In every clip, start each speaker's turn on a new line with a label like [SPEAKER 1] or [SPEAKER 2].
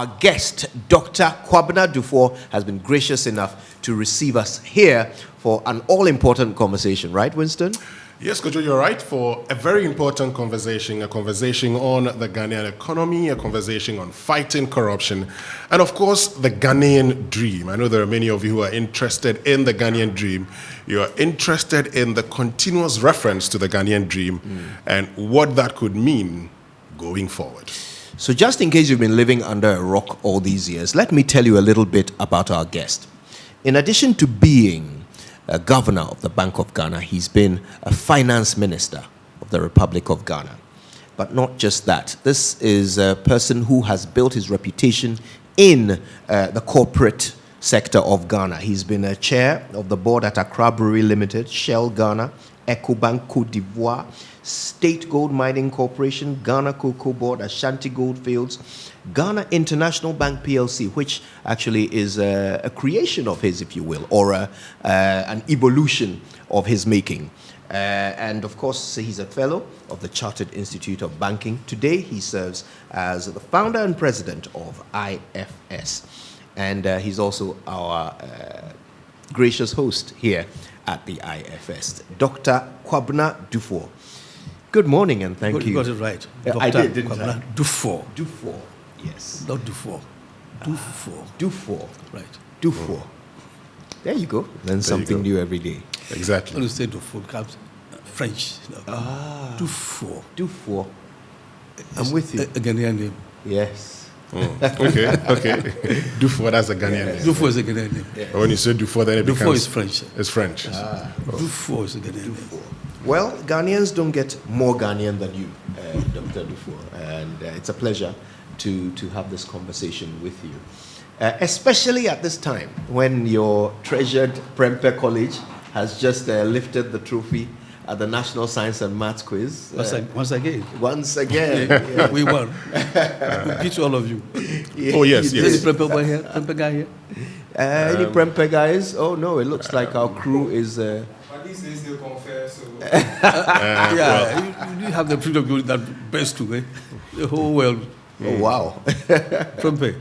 [SPEAKER 1] our guest, Dr. Kwabena Duffuor, has been gracious enough to receive us here for an all-important conversation. Right, Winston?
[SPEAKER 2] Yes, Kojo, you're right, for a very important conversation, a conversation on the Ghanaian economy, a conversation on fighting corruption, and of course, the Ghanaian dream. I know there are many of you who are interested in the Ghanaian dream. You are interested in the continuous reference to the Ghanaian dream and what that could mean going forward.
[SPEAKER 1] So just in case you've been living under a rock all these years, let me tell you a little bit about our guest. In addition to being a governor of the Bank of Ghana, he's been a finance minister of the Republic of Ghana. But not just that. This is a person who has built his reputation in the corporate sector of Ghana. He's been a chair of the board at Accra Brewery Limited, Shell Ghana, EcoBank Côte d'Ivoire, State Gold Mining Corporation, Ghana Cocoa Board, Ashanti Goldfields, Ghana International Bank PLC, which actually is a creation of his, if you will, or an evolution of his making. And of course, he's a fellow of the Chartered Institute of Banking. Today, he serves as the founder and president of IFS. And he's also our gracious host here at the IFS, Dr. Kwabena Duffuor. Good morning and thank you.
[SPEAKER 3] You got it right.
[SPEAKER 1] I did, didn't
[SPEAKER 3] Kwabena Duffuor.
[SPEAKER 1] Duffuor, yes.
[SPEAKER 3] Not Duffuor. Duffuor.
[SPEAKER 1] Duffuor.
[SPEAKER 3] Right.
[SPEAKER 1] Duffuor. There you go. Learn something new every day.
[SPEAKER 2] Exactly.
[SPEAKER 3] When you say Duffuor, it becomes French. You know. Duffuor.
[SPEAKER 1] Duffuor. I'm with you.
[SPEAKER 3] A Ghanaian name.
[SPEAKER 1] Yes.
[SPEAKER 2] Okay. Duffuor, that's a Ghanaian name.
[SPEAKER 3] Duffuor is a Ghanaian name.
[SPEAKER 2] But when you say Duffuor, then it becomes...
[SPEAKER 3] Duffuor is French.
[SPEAKER 2] It's French.
[SPEAKER 3] Duffuor is a Ghanaian name.
[SPEAKER 1] Well, Ghanaians don't get more Ghanaian than you, Dr. Duffuor. And it's a pleasure to have this conversation with you. Especially at this time when your treasured Prempeh College has just lifted the trophy at the National Science and Maths Quiz.
[SPEAKER 3] Once again.
[SPEAKER 1] Once again. Yeah.
[SPEAKER 3] We won. We beat all of you.
[SPEAKER 2] Oh, yes.
[SPEAKER 3] Is there any Prempeh boy here? Prempeh guy here?
[SPEAKER 1] Any Prempeh guys? Oh, no, it looks like our crew is...
[SPEAKER 4] But these days they confer, so...
[SPEAKER 3] You have the freedom of doing that best too, eh? The whole world.
[SPEAKER 1] Oh, wow.
[SPEAKER 3] Prempeh.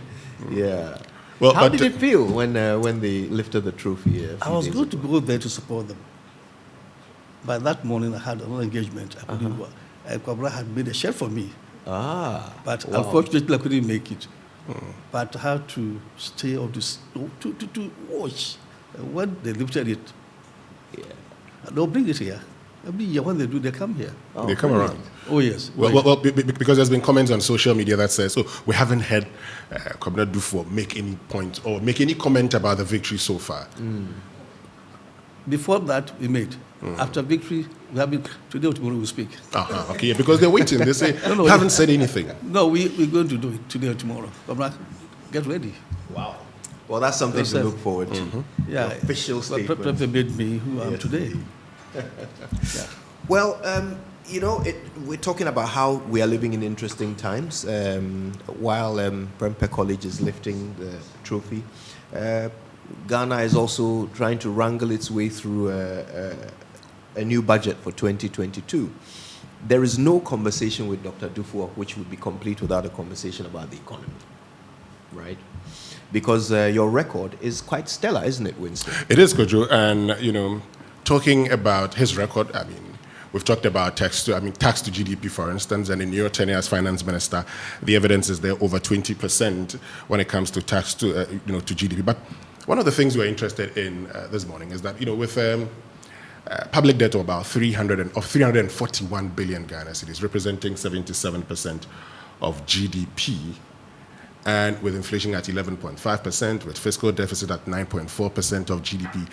[SPEAKER 1] Yeah.
[SPEAKER 2] Well,
[SPEAKER 1] How did it feel when they lifted the trophy?
[SPEAKER 3] I was going to go there to support them. By that morning, I had another engagement. I couldn't go. And Kwabena had made a shirt for me. But unfortunately, I couldn't make it. But I had to stay on this to watch. And when they lifted it, they'll bring it here. Every year when they do, they come here.
[SPEAKER 2] They come around.
[SPEAKER 3] Oh, yes.
[SPEAKER 2] Well, because there's been comments on social media that says, so we haven't heard Kwabena Duffuor make any point or make any comment about the victory so far.
[SPEAKER 3] Before that, we made. After victory, we have been, today or tomorrow we'll speak.
[SPEAKER 2] Okay, yeah, because they're waiting. They say, haven't said anything.
[SPEAKER 3] No, we're going to do it today or tomorrow. Get ready.
[SPEAKER 1] Wow. Well, that's something to look forward to.
[SPEAKER 3] Yeah.
[SPEAKER 1] The official statement.
[SPEAKER 3] Prempeh made me who I am today. Yeah.
[SPEAKER 1] Well, we're talking about how we are living in interesting times while Prempeh College is lifting the trophy. Ghana is also trying to wrangle its way through a new budget for 2022. There is no conversation with Dr. Duffuor which would be complete without a conversation about the economy, right? Because your record is quite stellar, isn't it, Winston?
[SPEAKER 2] It is, Kojo, and talking about his record, we've talked about tax to GDP, for instance, and in your tenure as finance minister, the evidence is there over 20% when it comes to tax to to GDP. But one of the things we're interested in this morning is that with public debt of about 341 billion Ghana cedis, representing 77% of GDP, and with inflation at 11.5%, with fiscal deficit at 9.4% of GDP,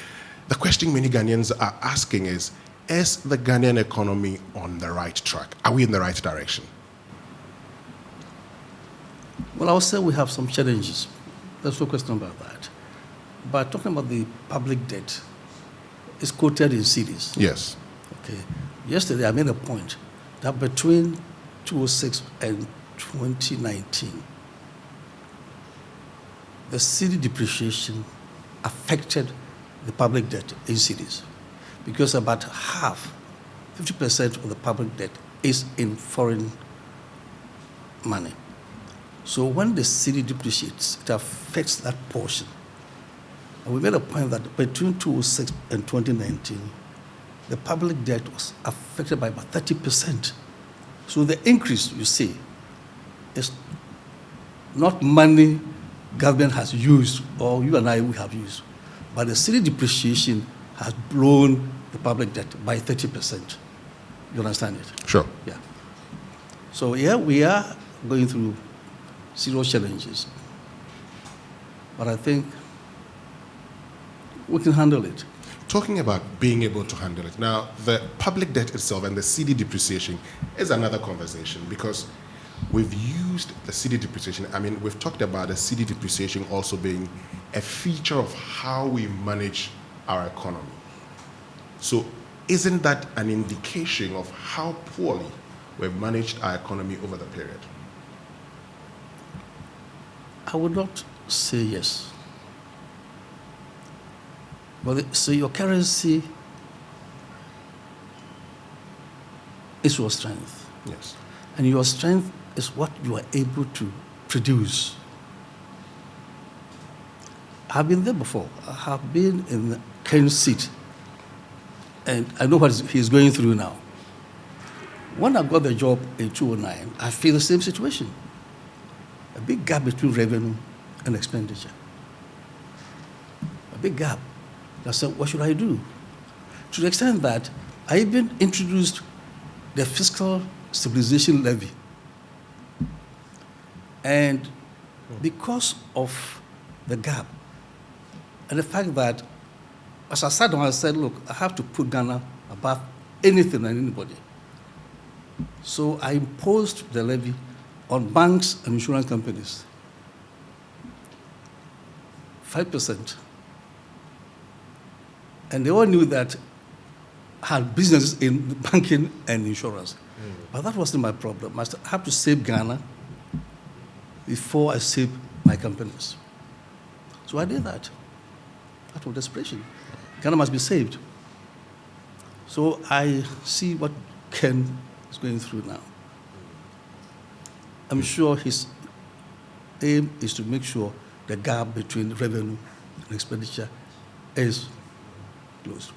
[SPEAKER 2] the question many Ghanaians are asking is the Ghanaian economy on the right track? Are we in the right direction?
[SPEAKER 3] Well, I would say we have some challenges. There's no question about that. But talking about the public debt, it's quoted in cities.
[SPEAKER 2] Yes.
[SPEAKER 3] Okay. Yesterday, I made a point that between 2006 and 2019, the city depreciation affected the public debt in cities because about half, 50% of the public debt is in foreign money. So when the cedi depreciates, it affects that portion. And we made a point that between 2006 and 2019, the public debt was affected by about 30%. So the increase, you see, is not money government has used, or you and I we have used, but the cedi depreciation has blown the public debt by 30%. You understand it?
[SPEAKER 2] Sure.
[SPEAKER 3] Yeah. So yeah, we are going through serious challenges, but I think we can handle it.
[SPEAKER 2] Talking about being able to handle it, now the public debt itself and the cedi depreciation is another conversation, because we've used the cedi depreciation. I mean, we've talked about the cedi depreciation also being a feature of how we manage our economy. So isn't that an indication of how poorly we've managed our economy over the period?
[SPEAKER 3] I would not say yes. But so your currency is your strength.
[SPEAKER 2] Yes.
[SPEAKER 3] And your strength is what you are able to produce. I've been there before. I have been in the Ken's seat, and I know what he's going through now. When I got the job in 2009, I feel the same situation. A big gap between revenue and expenditure. A big gap. I said, what should I do? To the extent that I even introduced the fiscal stabilization levy. And because of the gap, and the fact that, as I sat down, I said, look, I have to put Ghana above anything and anybody. So I imposed the levy on banks and insurance companies. 5%. And they all knew that I had businesses in banking and insurance. But that wasn't my problem. I have to save Ghana before I save my companies. So I did that out of desperation. Ghana must be saved. So I see what Ken is going through now. I'm sure his aim is to make sure the gap between revenue and expenditure is closed.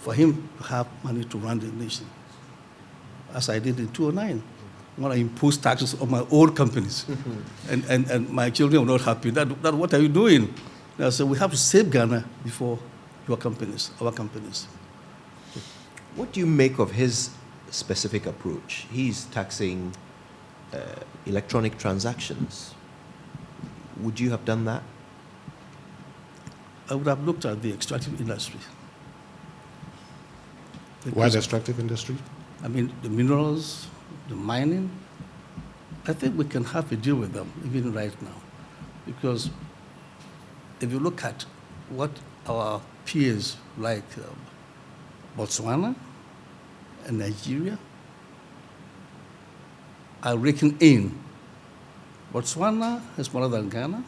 [SPEAKER 3] For him to have money to run the nation, as I did in 2009, when I imposed taxes on my own companies, and my children were not happy. That what are you doing? And I said, we have to save Ghana before your companies, our companies.
[SPEAKER 1] What do you make of his specific approach? He's taxing electronic transactions. Would you have done that?
[SPEAKER 3] I would have looked at the extractive industry.
[SPEAKER 2] Why the extractive industry?
[SPEAKER 3] I mean, the minerals, the mining. I think we can have a deal with them even right now. Because if you look at what our peers like Botswana and Nigeria are raking in. Botswana is smaller than Ghana.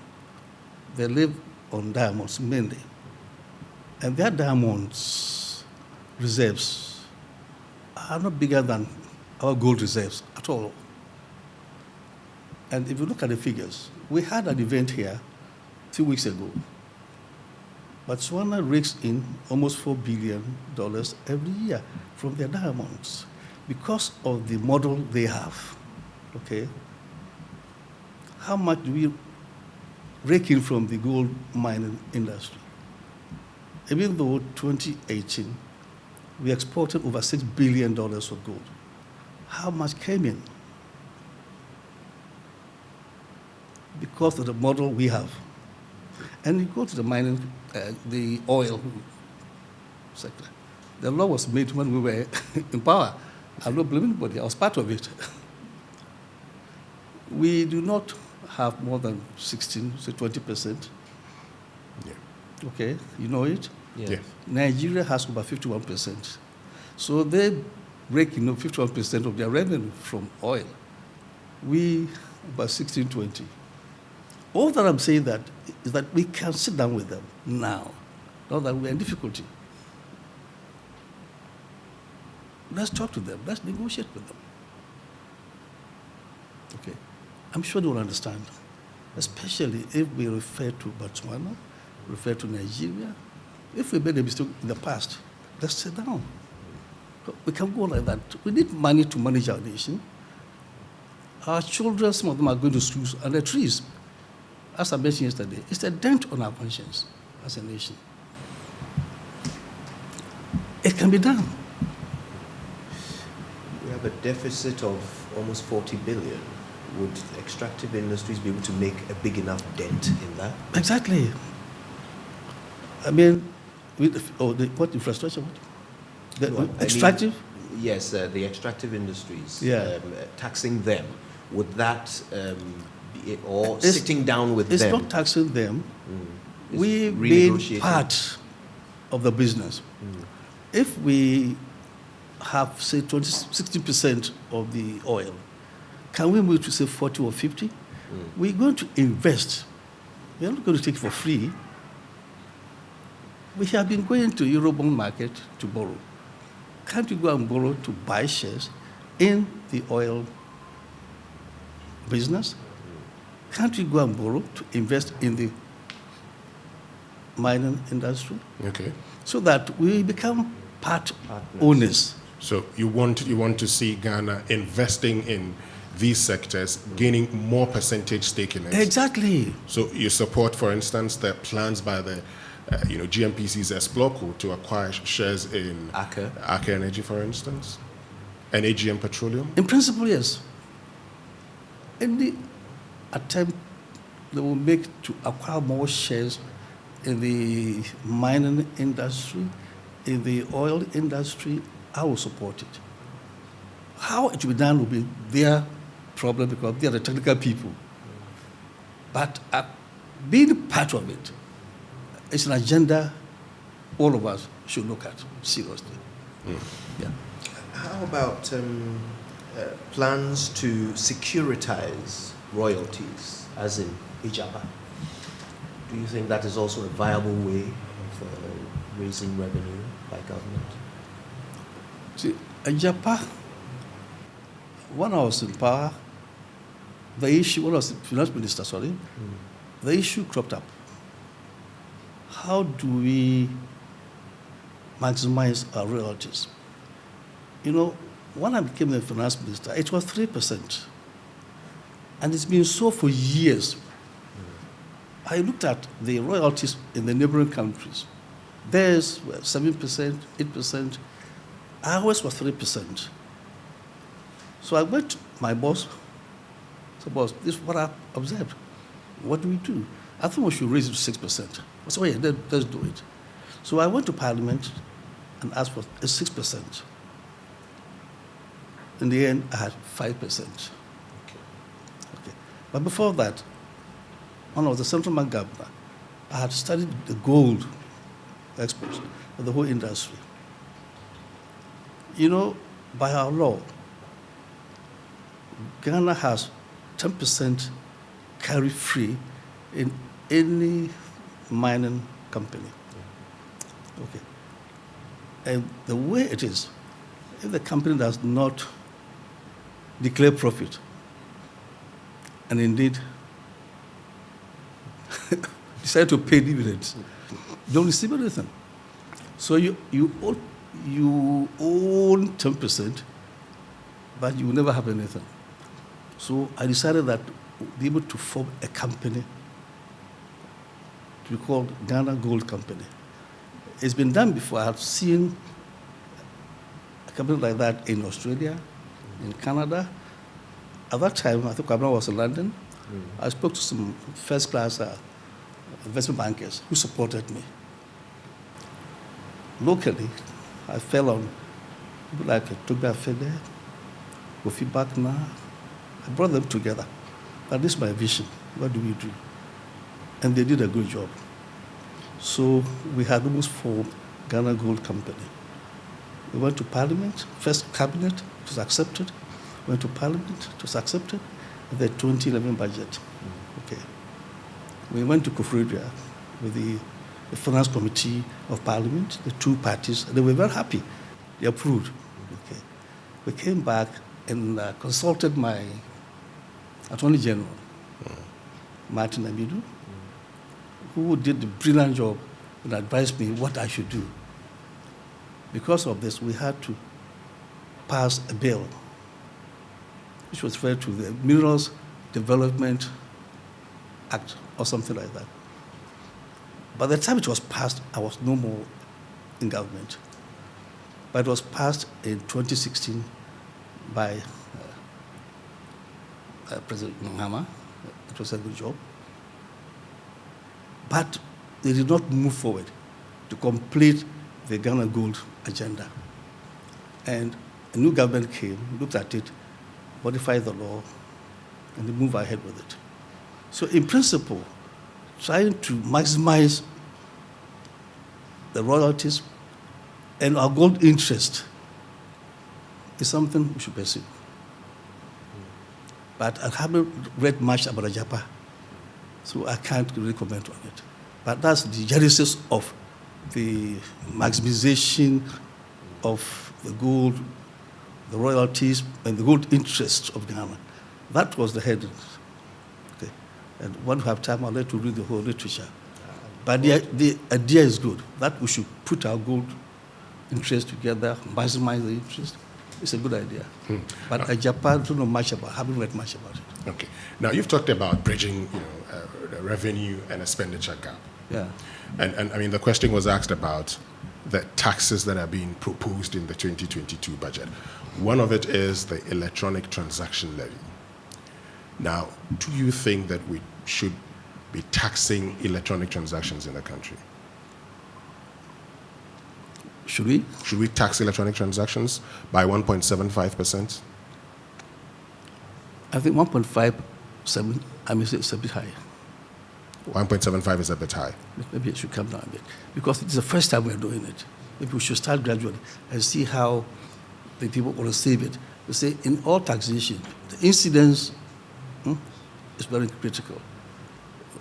[SPEAKER 3] They live on diamonds mainly. And their diamonds reserves are not bigger than our gold reserves at all. And if you look at the figures, we had an event here 2 weeks ago. Botswana rakes in almost $4 billion every year from their diamonds because of the model they have. Okay? How much do we rake in from the gold mining industry? Even though 2018, we exported over $6 billion of gold. How much came in? Because of the model we have. And you go to the mining, the oil sector. The law was made when we were in power. I'm not blaming anybody. I was part of it. We do not have more than 16 to 20%.
[SPEAKER 2] Yeah.
[SPEAKER 3] Okay, you know it?
[SPEAKER 2] Yeah.
[SPEAKER 3] Nigeria has over 51%. So they break 51% of their revenue from oil. We about 16, 20. All that I'm saying that is that we can sit down with them now, not that we're in difficulty. Let's talk to them. Let's negotiate with them. Okay. I'm sure they will understand, especially if we refer to Botswana, refer to Nigeria. If we made a mistake in the past, let's sit down. We can go like that. We need money to manage our nation. Our children, some of them are going to schools under trees. As I mentioned yesterday, it's a dent on our conscience as a nation. It can be done.
[SPEAKER 1] We have a deficit of almost 40 billion. Would extractive industries be able to make a big enough dent in that?
[SPEAKER 3] Exactly. I mean, what infrastructure? Extractive?
[SPEAKER 1] Yes, the extractive industries.
[SPEAKER 3] Yeah.
[SPEAKER 1] Taxing them. Would that, sitting down with them?
[SPEAKER 3] It's not taxing them. We've been part of the business. If we have, say, 60% of the oil, can we move to, say, 40 or 50? We're going to invest. We're not going to take it for free. We have been going to Eurobond market to borrow. Can't we go and borrow to buy shares in the oil business? Can't we go and borrow to invest in the mining industry?
[SPEAKER 2] Okay.
[SPEAKER 3] So that we become part owners.
[SPEAKER 2] So you want to see Ghana investing in these sectors, gaining more percentage stake in it.
[SPEAKER 3] Exactly.
[SPEAKER 2] So you support, for instance, the plans by the GMPC's Explorco to acquire shares in Aker Energy, for instance, and AGM Petroleum?
[SPEAKER 3] In principle, yes. Any attempt they will make to acquire more shares in the mining industry, in the oil industry, I will support it. How it will be done will be their problem because they are the technical people. But being part of it, it's an agenda all of us should look at seriously. Yeah.
[SPEAKER 1] How about plans to securitize royalties, as in Ijapa? Do you think that is also a viable way of raising revenue by government?
[SPEAKER 3] See, Ijapa, when I was in power, when I was the finance minister, the issue cropped up. How do we maximize our royalties? You know, when I became the finance minister, it was 3%. And it's been so for years. I looked at the royalties in the neighboring countries. Theirs were 7%, 8%. Ours was 3%. So I went to my boss. So, boss, this is what I observed. What do we do? I think we should raise it to 6%. I said, oh, yeah, let's do it. So I went to Parliament and asked for a 6%. In the end, I had 5%. Okay. But before that, when I was the central bank governor, I had studied the gold exports of the whole industry. You know, by our law, Ghana has 10% carry-free in any mining company. Okay. And the way it is, if the company does not declare profit, and indeed decide to pay dividends, you don't receive anything. So you own 10%, but you will never have anything. So I decided that we'll be able to form a company to be called Ghana Gold Company. It's been done before. I have seen a company like that in Australia, in Canada. At that time, I think Kwabena was in London. I spoke to some first-class investment bankers who supported me. Locally, I fell on people like Togba Fede, Kofi Bakna. I brought them together. But this is my vision. What do we do? And they did a good job. So we had almost formed Ghana Gold Company. We went to Parliament, first cabinet, it was accepted. Went to Parliament, it was accepted. The 2011 budget. Okay. We went to Kufridria with the Finance Committee of Parliament, the two parties. They were very happy. They approved. Okay. We came back and consulted my Attorney General, Martin Amidu, who did the brilliant job and advised me what I should do. Because of this, we had to pass a bill, which was referred to the Minerals Development Act or something like that. By the time it was passed, I was no more in government. But it was passed in 2016 by President Mahama. It was a good job. But they did not move forward to complete the Ghana Gold agenda. And a new government came, looked at it, modified the law, and they moved ahead with it. So in principle, trying to maximize the royalties and our gold interest is something we should pursue. But I haven't read much about Ajapa, so I can't really comment on it. But that's the genesis of the maximization of the gold, the royalties, and the gold interests of Ghana. That was the heading. Okay. And when we have time, I'll let you read the whole literature. But the idea is good, that we should put our gold interests together, maximize the interest. It's a good idea. But Ajapa, I don't know much about, haven't read much about it.
[SPEAKER 2] Okay. Now, you've talked about bridging, the revenue and expenditure gap.
[SPEAKER 3] Yeah.
[SPEAKER 2] And I mean, the question was asked about the taxes that are being proposed in the 2022 budget. One of it is the electronic transaction levy. Now, do you think that we should be taxing electronic transactions in the country?
[SPEAKER 3] Should we?
[SPEAKER 2] Should we tax electronic transactions by 1.75%?
[SPEAKER 3] I think 1.57, I may say it's a bit high.
[SPEAKER 2] 1.75 is a bit high.
[SPEAKER 3] Maybe it should come down a bit. Because it's the first time we're doing it. Maybe we should start gradually and see how the people will receive it. You say, in all taxation, the incidence is very critical.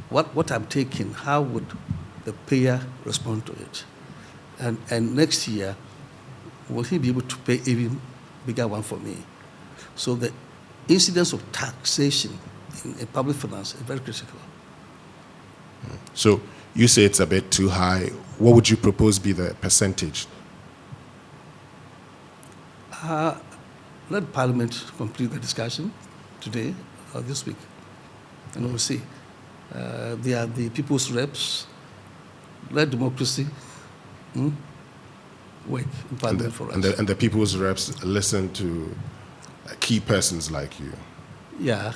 [SPEAKER 3] What I'm taking, how would the payer respond to it? And next year, will he be able to pay even bigger one for me? So the incidence of taxation in public finance is very critical.
[SPEAKER 2] So you say it's a bit too high. What would you propose be the percentage?
[SPEAKER 3] Let Parliament complete the discussion today or this week, and we'll see. They are the people's reps. Let democracy work in Parliament for us.
[SPEAKER 2] And the people's reps listen to key persons like you.
[SPEAKER 3] Yeah.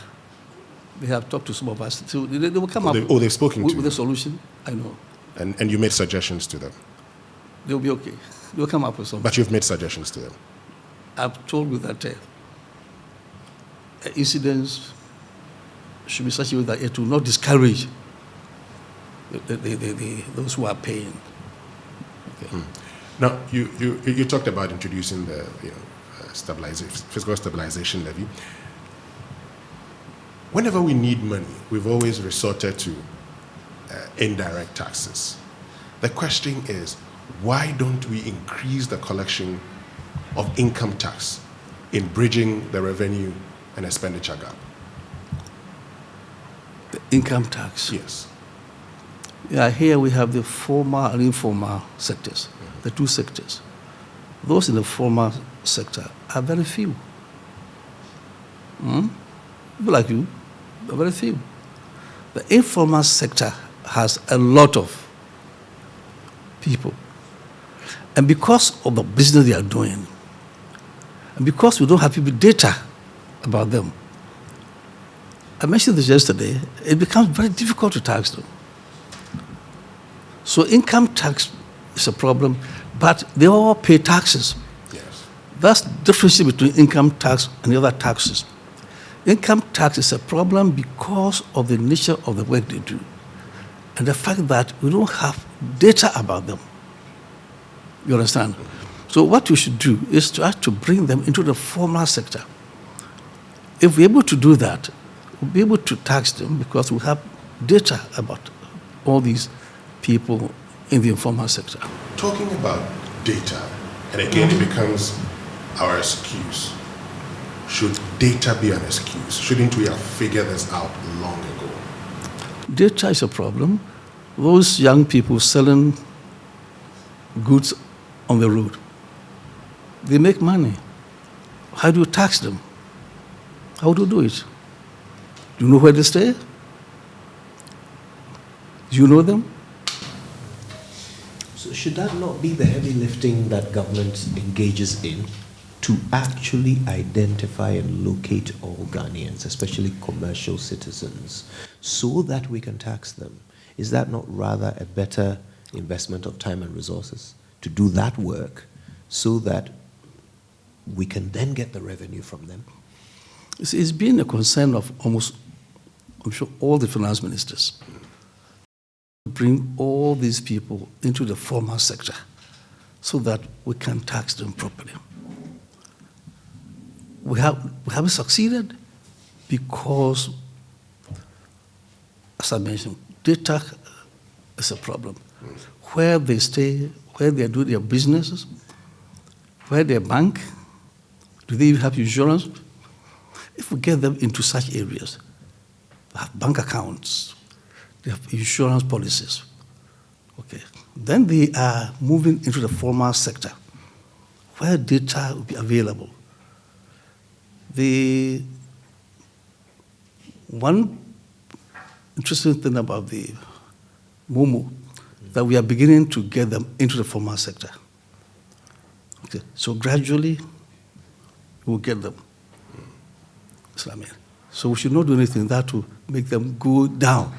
[SPEAKER 3] They have talked to some of us. So they will come up
[SPEAKER 2] they've spoken to
[SPEAKER 3] with a solution, I know.
[SPEAKER 2] And you made suggestions to them?
[SPEAKER 3] They'll be okay. They'll come up with something.
[SPEAKER 2] But you've made suggestions to them?
[SPEAKER 3] I've told you that incidents should be such a way that it will not discourage those who are paying. Okay.
[SPEAKER 2] Now, you talked about introducing the fiscal stabilization levy. Whenever we need money, we've always resorted to indirect taxes. The question is, why don't we increase the collection of income tax in bridging the revenue and expenditure gap?
[SPEAKER 3] The income tax?
[SPEAKER 2] Yes.
[SPEAKER 3] Yeah, here we have the formal and informal sectors, the two sectors. Those in the formal sector are very few. People like you are very few. The informal sector has a lot of people. And because of the business they are doing, and because we don't have people data about them, I mentioned this yesterday, it becomes very difficult to tax them. So income tax is a problem, but they all pay taxes.
[SPEAKER 2] Yes.
[SPEAKER 3] That's the difference between income tax and the other taxes. Income tax is a problem because of the nature of the work they do and the fact that we don't have data about them. You understand? So what we should do is to try to bring them into the formal sector. If we're able to do that, we'll be able to tax them because we have data about all these people in the informal sector.
[SPEAKER 2] Talking about data, and again it becomes our excuse. should data be an excuse? Shouldn't we have figured this out long ago?
[SPEAKER 3] Data is a problem. Those young people selling goods on the road, they make money. How do you tax them? How do you do it? Do you know where they stay? Do you know them?
[SPEAKER 1] So should that not be the heavy lifting that government engages in to actually identify and locate all Ghanaians, especially commercial citizens, so that we can tax them? Is that not rather a better investment of time and resources to do that work so that we can then get the revenue from them?
[SPEAKER 3] It's been a concern of almost, I'm sure, all the finance ministers. Bring all these people into the formal sector so that we can tax them properly. We haven't succeeded because, as I mentioned, data is a problem. Where they stay, where they do their businesses, where they bank, do they even have insurance? If we get them into such areas, they have bank accounts, they have insurance policies, okay, then they are moving into the formal sector where data will be available. The one interesting thing about the MOMO, that we are beginning to get them into the formal sector. Okay, so gradually we'll get them. So we should not do anything that will make them go down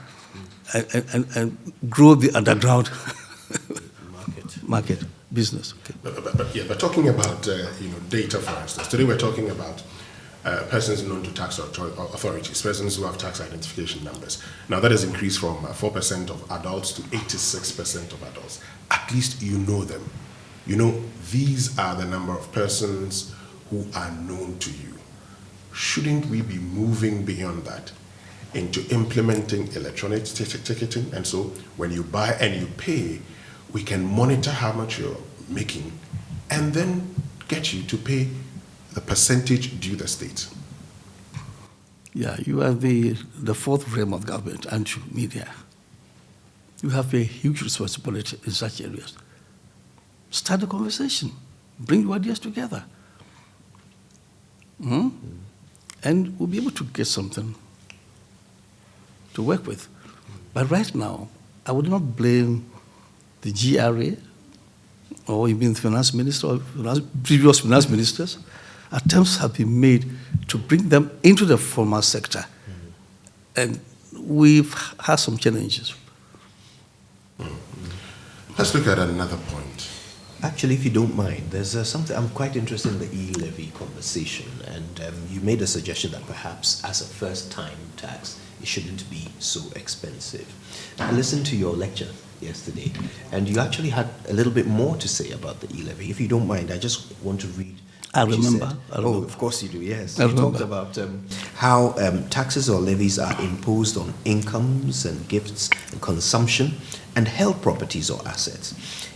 [SPEAKER 3] and grow the underground market business. Okay.
[SPEAKER 2] But talking about data, for instance, today we're talking about persons known to tax authorities, persons who have tax identification numbers. Now that has increased from 4% of adults to 86% of adults. At least you know them. You know these are the number of persons who are known to you. Shouldn't we be moving beyond that into implementing electronic ticketing? And so when you buy and you pay, we can monitor how much you're making and then get you to pay the percentage due the state.
[SPEAKER 3] Yeah, you are the fourth realm of government, aren't you, media? You have a huge responsibility in such areas. Start the conversation. Bring your ideas together. And we'll be able to get something to work with. But right now, I would not blame the GRA or even the finance minister or previous finance ministers. Attempts have been made to bring them into the formal sector. And we've had some challenges.
[SPEAKER 2] Let's look at another point.
[SPEAKER 1] Actually, if you don't mind, there's something I'm quite interested in the E-Levy conversation, and you made a suggestion that perhaps as a first-time tax, it shouldn't be so expensive. I listened to your lecture yesterday, and you actually had a little bit more to say about the E-Levy. If you don't mind, I just want to read.
[SPEAKER 3] I remember.
[SPEAKER 1] Oh, of course you do, yes.
[SPEAKER 3] You
[SPEAKER 1] talked about how taxes or levies are imposed on incomes and gifts and consumption and held properties or assets.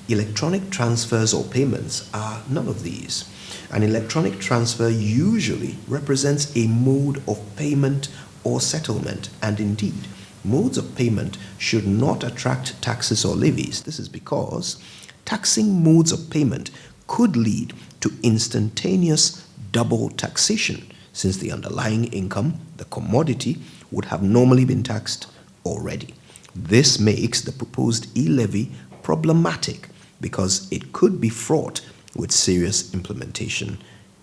[SPEAKER 1] Electronic transfers or payments are none of these. An electronic transfer usually represents a mode of payment or settlement, and indeed, modes of payment should not attract taxes or levies. This is because taxing modes of payment could lead to instantaneous double taxation, since the underlying income, the commodity, would have normally been taxed already. This makes the proposed e-levy problematic because it could be fraught with serious implementation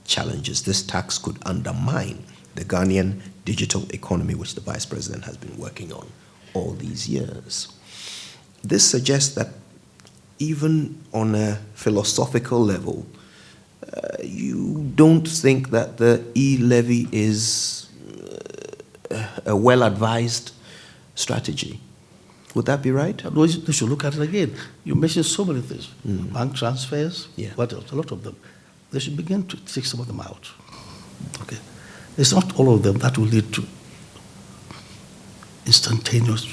[SPEAKER 1] challenges. This tax could undermine the Ghanaian digital economy, which the Vice President has been working on all these years. This suggests that even on a philosophical level, you don't think that the e-levy is a well-advised strategy. Would that be right?
[SPEAKER 3] They should look at it again. You mentioned so many things. Bank transfers, what else? A lot of them. They should begin to take some of them out. Okay. It's not all of them that will lead to instantaneous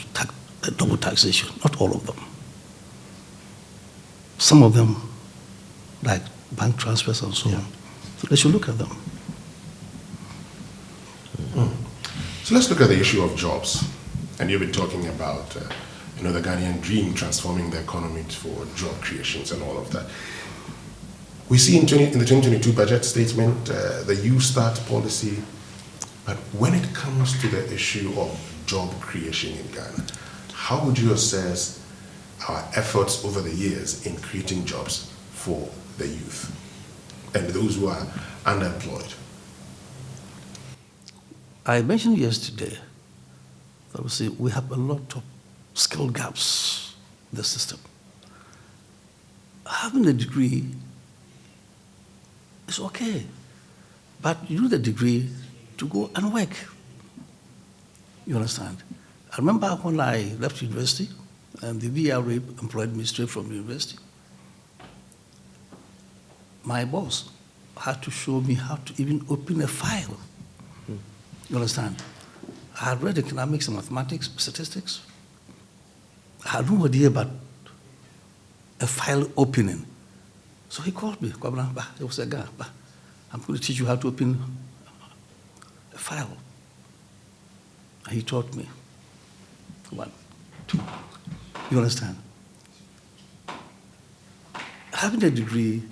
[SPEAKER 3] double taxation. Not all of them. Some of them, like bank transfers and so on. So they should look at them.
[SPEAKER 2] So let's look at the issue of jobs. And you've been talking about the Ghanaian dream, transforming the economy for job creations and all of that. We see in the 2022 budget statement the You Start policy, but when it comes to the issue of job creation in Ghana, how would you assess our efforts over the years in creating jobs for the youth and those who are unemployed?
[SPEAKER 3] I mentioned yesterday that we have a lot of skill gaps in the system. Having a degree is okay, but you need a degree to go and work. You understand? I remember when I left university, and the VRA employed me straight from university. My boss had to show me how to even open a file. You understand? I had read economics and mathematics, statistics. I had no idea about a file opening. So he called me, Kwabena, he was a guy, I'm going to teach you how to open a file. And he taught me. 1, 2. You understand? Having a degree,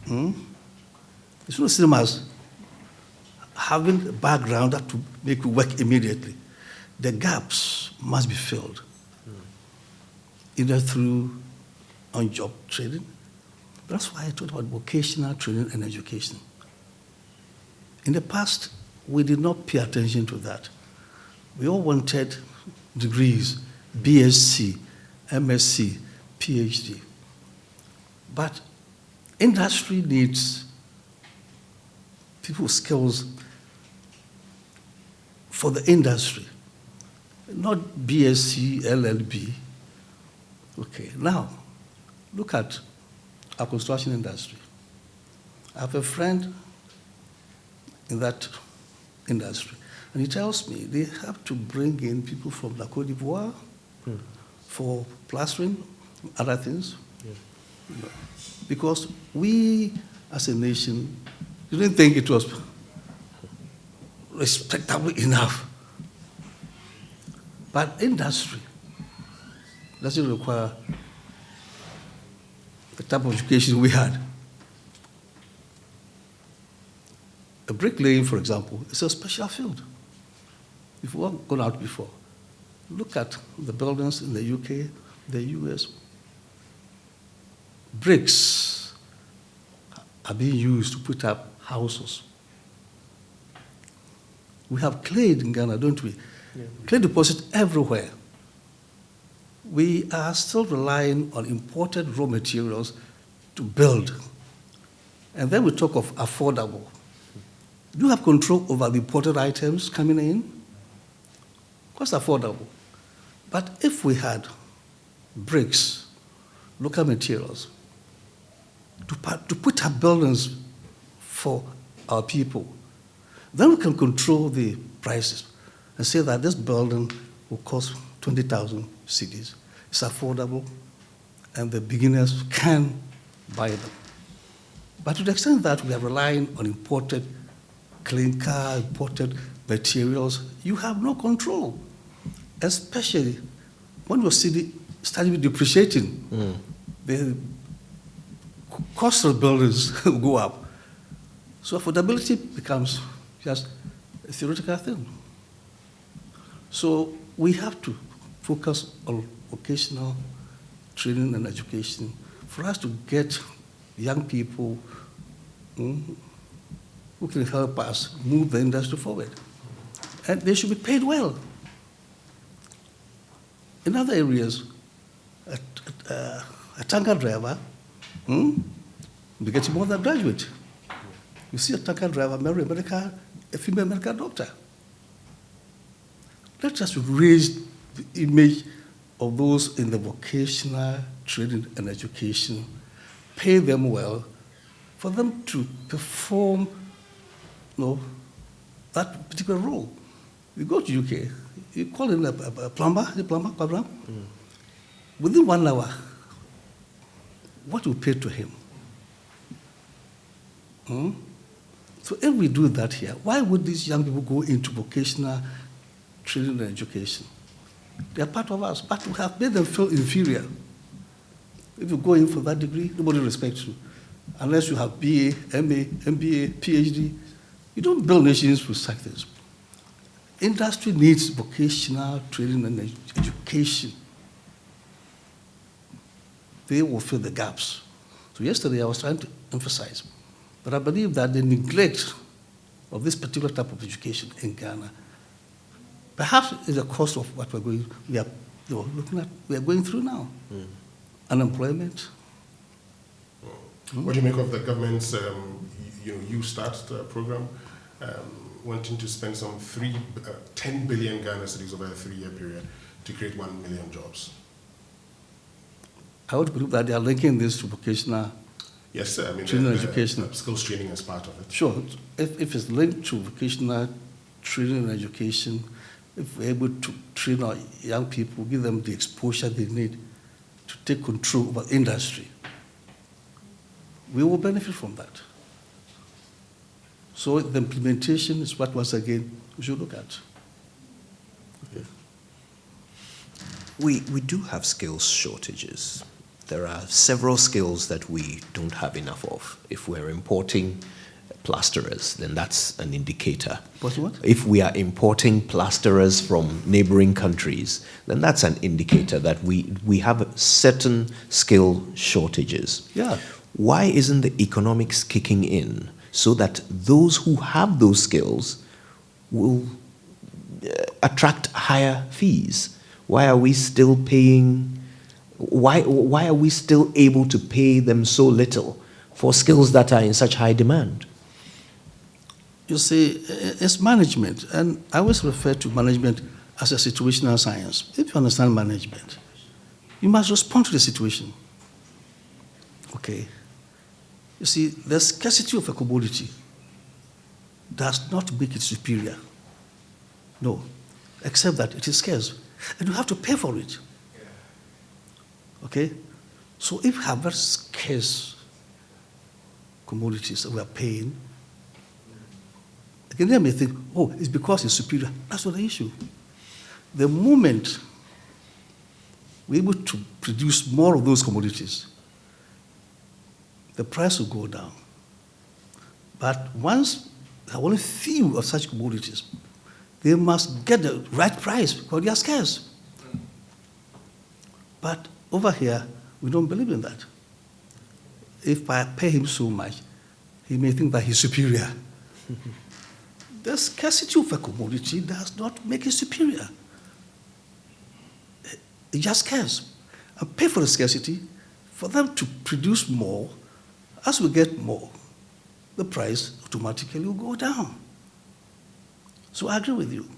[SPEAKER 3] it's not the same as having a background that to make you work immediately. The gaps must be filled, either through on-job training. That's why I talked about vocational training and education. In the past, we did not pay attention to that. We all wanted degrees, BSc, MSc, PhD. But industry needs people with skills for the industry, not BSc, LLB. Okay, now, look at our construction industry. I have a friend in that industry, and he tells me they have to bring in people from La Côte d'Ivoire for plastering, other things. Yeah. Because we, as a nation, didn't think it was respectable enough. But industry doesn't require the type of education we had. A bricklaying, for example, is a special field. If we haven't gone out before, look at the buildings in the UK, the US. Bricks are being used to put up houses. We have clay in Ghana, don't we? Yeah. Clay deposit everywhere. We are still relying on imported raw materials to build. And then we talk of affordable. Do you have control over the imported items coming in? Cost affordable. But if we had bricks, local materials, to put up buildings for our people, then we can control the prices and say that this building will cost 20,000 cedis. It's affordable, and the beginners can buy them. But to the extent that we are relying on imported clinker, imported materials, you have no control, especially when your city started depreciating. The cost of buildings go up. So affordability becomes just a theoretical thing. So we have to focus on vocational training and education for us to get young people who can help us move the industry forward. And they should be paid well. In other areas, a tanker driver be getting more than graduate. You see a tanker driver marry a female medical doctor. Let us raise the image of those in the vocational training and education, pay them well, for them to perform that particular role. You go to UK, you call in a plumber, within 1 hour, what you pay to him So if we do that here, why would these young people go into vocational training and education? They are part of us, but we have made them feel inferior. If you go in for that degree, nobody respects you. Unless you have BA, MA, MBA, PhD, you don't build nations with such things. Industry needs vocational training and education. They will fill the gaps. So yesterday I was trying to emphasize, but I believe that the neglect of this particular type of education in Ghana, perhaps is a cost of what we are going through now. Unemployment.
[SPEAKER 2] What do you make of the government's You Start program, wanting to spend some 10 billion Ghana cedis over a 3-year period to create 1 million jobs?
[SPEAKER 3] I would believe that they are linking this to vocational training and education.
[SPEAKER 2] Skills training as part of it.
[SPEAKER 3] Sure. If it's linked to vocational training and education, if we're able to train our young people, give them the exposure they need to take control over industry, we will benefit from that. So the implementation is what, once again, we should look at. Okay.
[SPEAKER 1] We do have skills shortages. There are several skills that we don't have enough of. If we're importing plasterers, then that's an indicator.
[SPEAKER 3] What?
[SPEAKER 1] If we are importing plasterers from neighboring countries, then that's an indicator that we have certain skill shortages.
[SPEAKER 3] Yeah.
[SPEAKER 1] Why isn't the economics kicking in so that those who have those skills will attract higher fees? Why are we still paying? Why are we still able to pay them so little for skills that are in such high demand?
[SPEAKER 3] You see, it's management, and I always refer to management as a situational science. If you understand management, you must respond to the situation. Okay. You see, the scarcity of a commodity does not make it superior. No, except that it is scarce, and you have to pay for it. Okay? So if we have very scarce commodities that we are paying, again, they may think, oh, it's because it's superior. That's not the issue. The moment we're able to produce more of those commodities, the price will go down. But once there are only few of such commodities, they must get the right price because they are scarce. But over here, we don't believe in that. If I pay him so much, he may think that he's superior. The scarcity of a commodity does not make it superior. It's just scarce. And pay for the scarcity, for them to produce more. As we get more, the price automatically will go down. So I agree with you.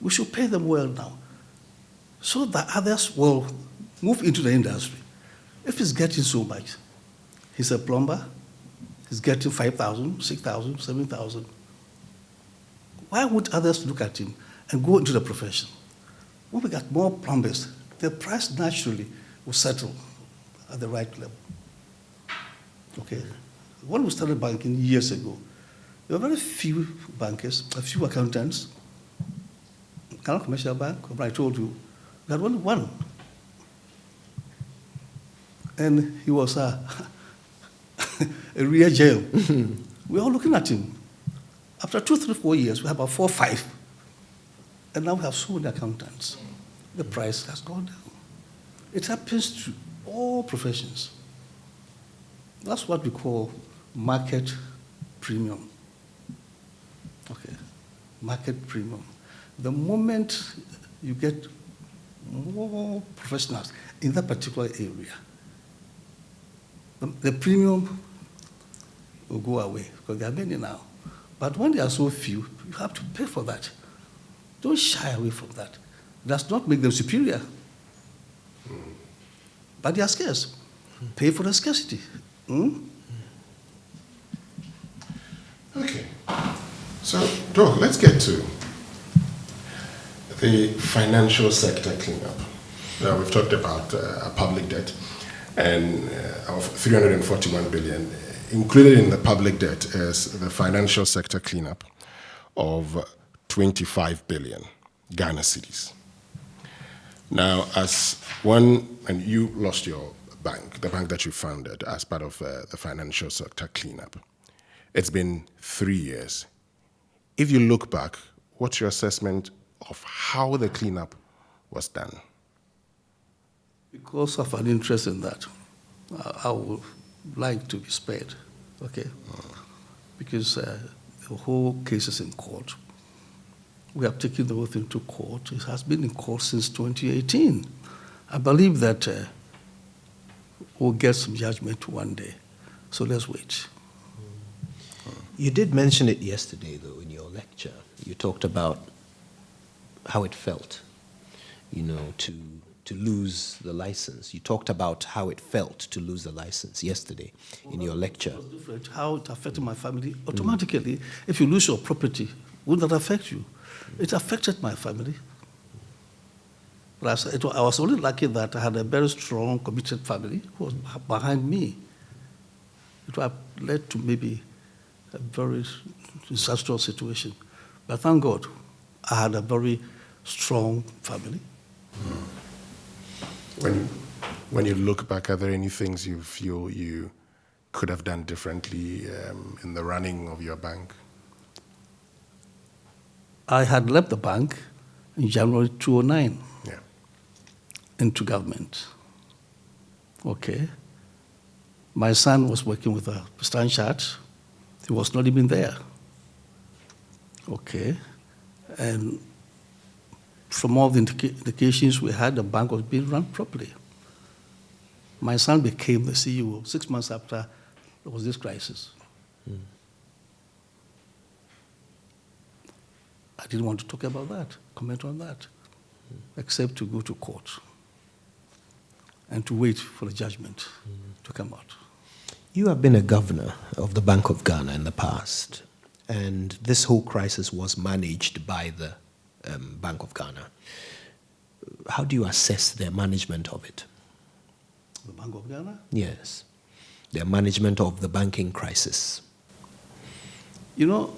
[SPEAKER 3] We should pay them well now, so that others will move into the industry. If he's getting so much, he's a plumber, he's getting 5,000, 6,000, 7,000. Why would others look at him and go into the profession? When we got more plumbers, the price naturally will settle at the right level. Okay. When we started banking years ago, there were very few bankers, a few accountants. Ghana Commercial Bank, I told you, we had only one. And he was a real jail. We were all looking at him. After 2, 3, 4 years, we have about 4, 5. And now we have so many accountants. The price has gone down. It happens to all professions. That's what we call market premium. Okay, market premium. The moment you get more professionals in that particular area, the premium will go away because there are many now. But when there are so few, you have to pay for that. Don't shy away from that. It does not make them superior. But they are scarce. Pay for the scarcity.
[SPEAKER 2] Okay. So, Doc, let's get to the financial sector cleanup. Now, we've talked about public debt and of 341 billion. included in the public debt is the financial sector cleanup of 25 billion Ghana cedis. Now, as one, and you lost your bank, the bank that you founded as part of the financial sector cleanup. It's been 3 years. If you look back, what's your assessment of how the cleanup was done?
[SPEAKER 3] Because of an interest in that, I would like to be spared, okay? Because the whole case is in court. We have taken the whole thing to court. It has been in court since 2018. I believe that we'll get some judgment one day. So let's wait.
[SPEAKER 1] You did mention it yesterday, though, in your lecture. You talked about how it felt, to lose the license. You talked about how it felt to lose the license yesterday in your lecture.
[SPEAKER 3] It was different. How it affected my family. Automatically, if you lose your property, would that affect you? It affected my family. But I was only lucky that I had a very strong, committed family who was behind me. It would have led to maybe a very disastrous situation. But thank God, I had a very strong family.
[SPEAKER 2] When you look back, are there any things you feel you could have done differently in the running of your bank?
[SPEAKER 3] I had left the bank in January 2009
[SPEAKER 2] Yeah.
[SPEAKER 3] into government. Okay. My son was working with a Stanchart. He was not even there. Okay. And from all the indications we had, the bank was being run properly. My son became the CEO 6 months after there was this crisis. I didn't want to talk about that, comment on that, except to go to court and to wait for the judgment to come out.
[SPEAKER 1] You have been a governor of the Bank of Ghana in the past, and this whole crisis was managed by the Bank of Ghana. How do you assess their management of it?
[SPEAKER 3] The Bank of Ghana?
[SPEAKER 1] Yes, their management of the banking crisis.
[SPEAKER 3] You know,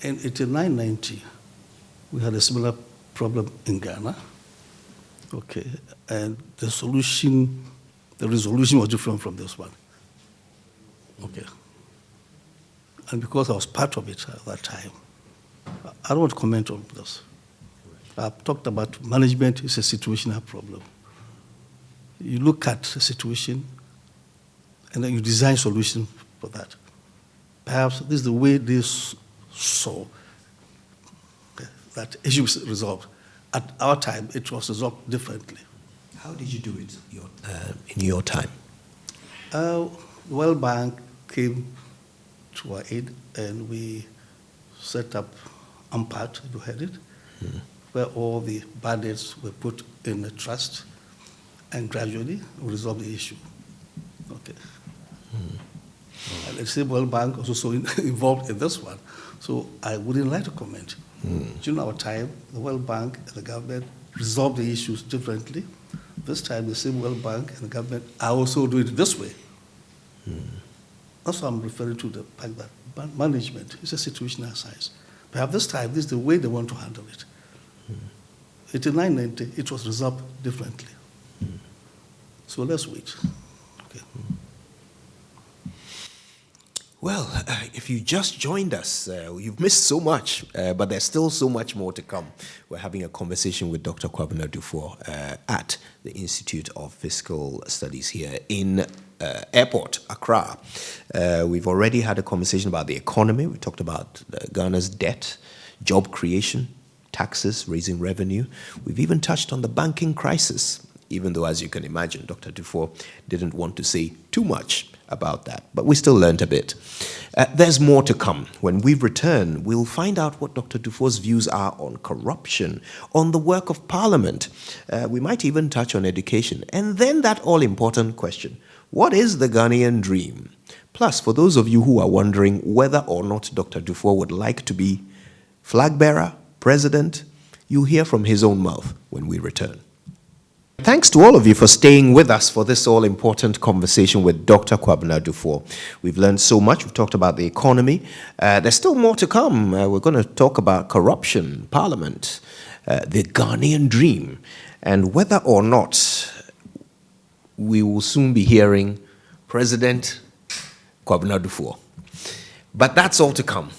[SPEAKER 3] in 1990, we had a similar problem in Ghana. Okay, and the resolution was different from this one. Okay. And because I was part of it at that time, I don't want to comment on this. I've talked about management is a situational problem. You look at the situation and then you design solutions for that. Perhaps this is the way they saw that issue was resolved. At our time, it was resolved differently.
[SPEAKER 1] How did you do it in your time?
[SPEAKER 3] World Bank came to our aid and we set up UMPAT, you heard it, where all the bad debts were put in a trust and gradually we resolved the issue. Okay. And the same World Bank was also involved in this one, so I wouldn't like to comment. During our time, the World Bank and the government resolved the issues differently. This time, the same World Bank and the government are also doing it this way. That's what I'm referring to, the fact that management is a situational science. Perhaps this time, this is the way they want to handle it. In 1990, it was resolved differently. So let's wait. Okay.
[SPEAKER 1] Well, if you just joined us, you've missed so much, but there's still so much more to come. We're having a conversation with Dr. Kwabena Duffuor at the Institute of Fiscal Studies here in Airport, Accra. We've already had a conversation about the economy. We talked about Ghana's debt, job creation, taxes, raising revenue. We've even touched on the banking crisis, even though, as you can imagine, Dr. Duffuor didn't want to say too much about that, but we still learned a bit. There's more to come. When we return, we'll find out what Dr. Duffuor's views are on corruption, on the work of Parliament. We might even touch on education. And then that all-important question, what is the Ghanaian dream? Plus, for those of you who are wondering whether or not Dr. Duffuor would like to be flag bearer, president, you'll hear from his own mouth when we return. Thanks to all of you for staying with us for this all-important conversation with Dr. Kwabena Duffuor. We've learned so much. We've talked about the economy. There's still more to come. We're going to talk about corruption, parliament, the Ghanaian dream, and whether or not we will soon be hearing President Kwabena Duffuor. But that's all to come.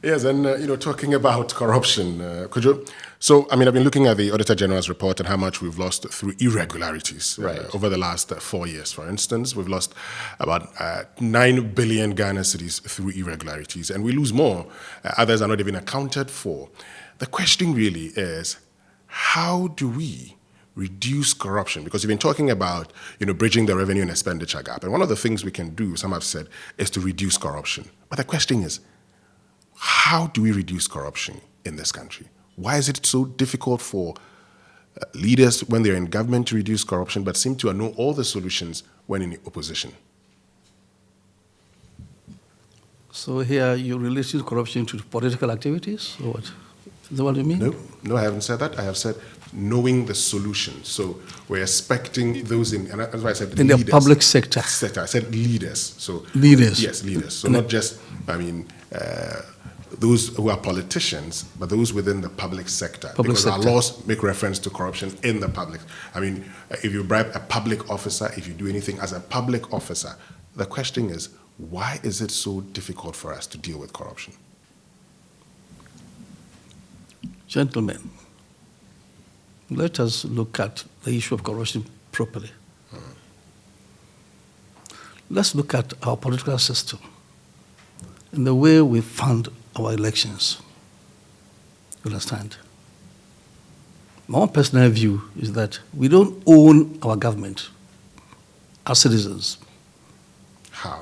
[SPEAKER 2] Yes, and talking about corruption, could you? So, I've been looking at the Auditor General's report and how much we've lost through irregularities over the last 4 years. For instance, we've lost about 9 billion Ghana cedis through irregularities, and we lose more. Others are not even accounted for. The question really is, how do we reduce corruption? Because you've been talking about, bridging the revenue and expenditure gap, and one of the things we can do, some have said, is to reduce corruption. But the question is, how do we reduce corruption in this country? Why is it so difficult for leaders when they're in government to reduce corruption, but seem to know all the solutions when in the opposition?
[SPEAKER 3] So here you're relating corruption to political activities, or what? Is that what you mean?
[SPEAKER 2] No, I haven't said that. I have said knowing the solutions. So we're expecting those and that's why I said
[SPEAKER 3] in
[SPEAKER 2] leaders.
[SPEAKER 3] The public sector.
[SPEAKER 2] I said leaders. So
[SPEAKER 3] leaders.
[SPEAKER 2] Yes, leaders. So not just, those who are politicians, but those within the public sector. Because our laws make reference to corruption in the public. If you bribe a public officer, if you do anything as a public officer, the question is, why is it so difficult for us to deal with corruption?
[SPEAKER 3] Gentlemen, let us look at the issue of corruption properly. Let's look at our political system and the way we fund our elections. You understand? My own personal view is that we don't own our government as citizens.
[SPEAKER 2] How?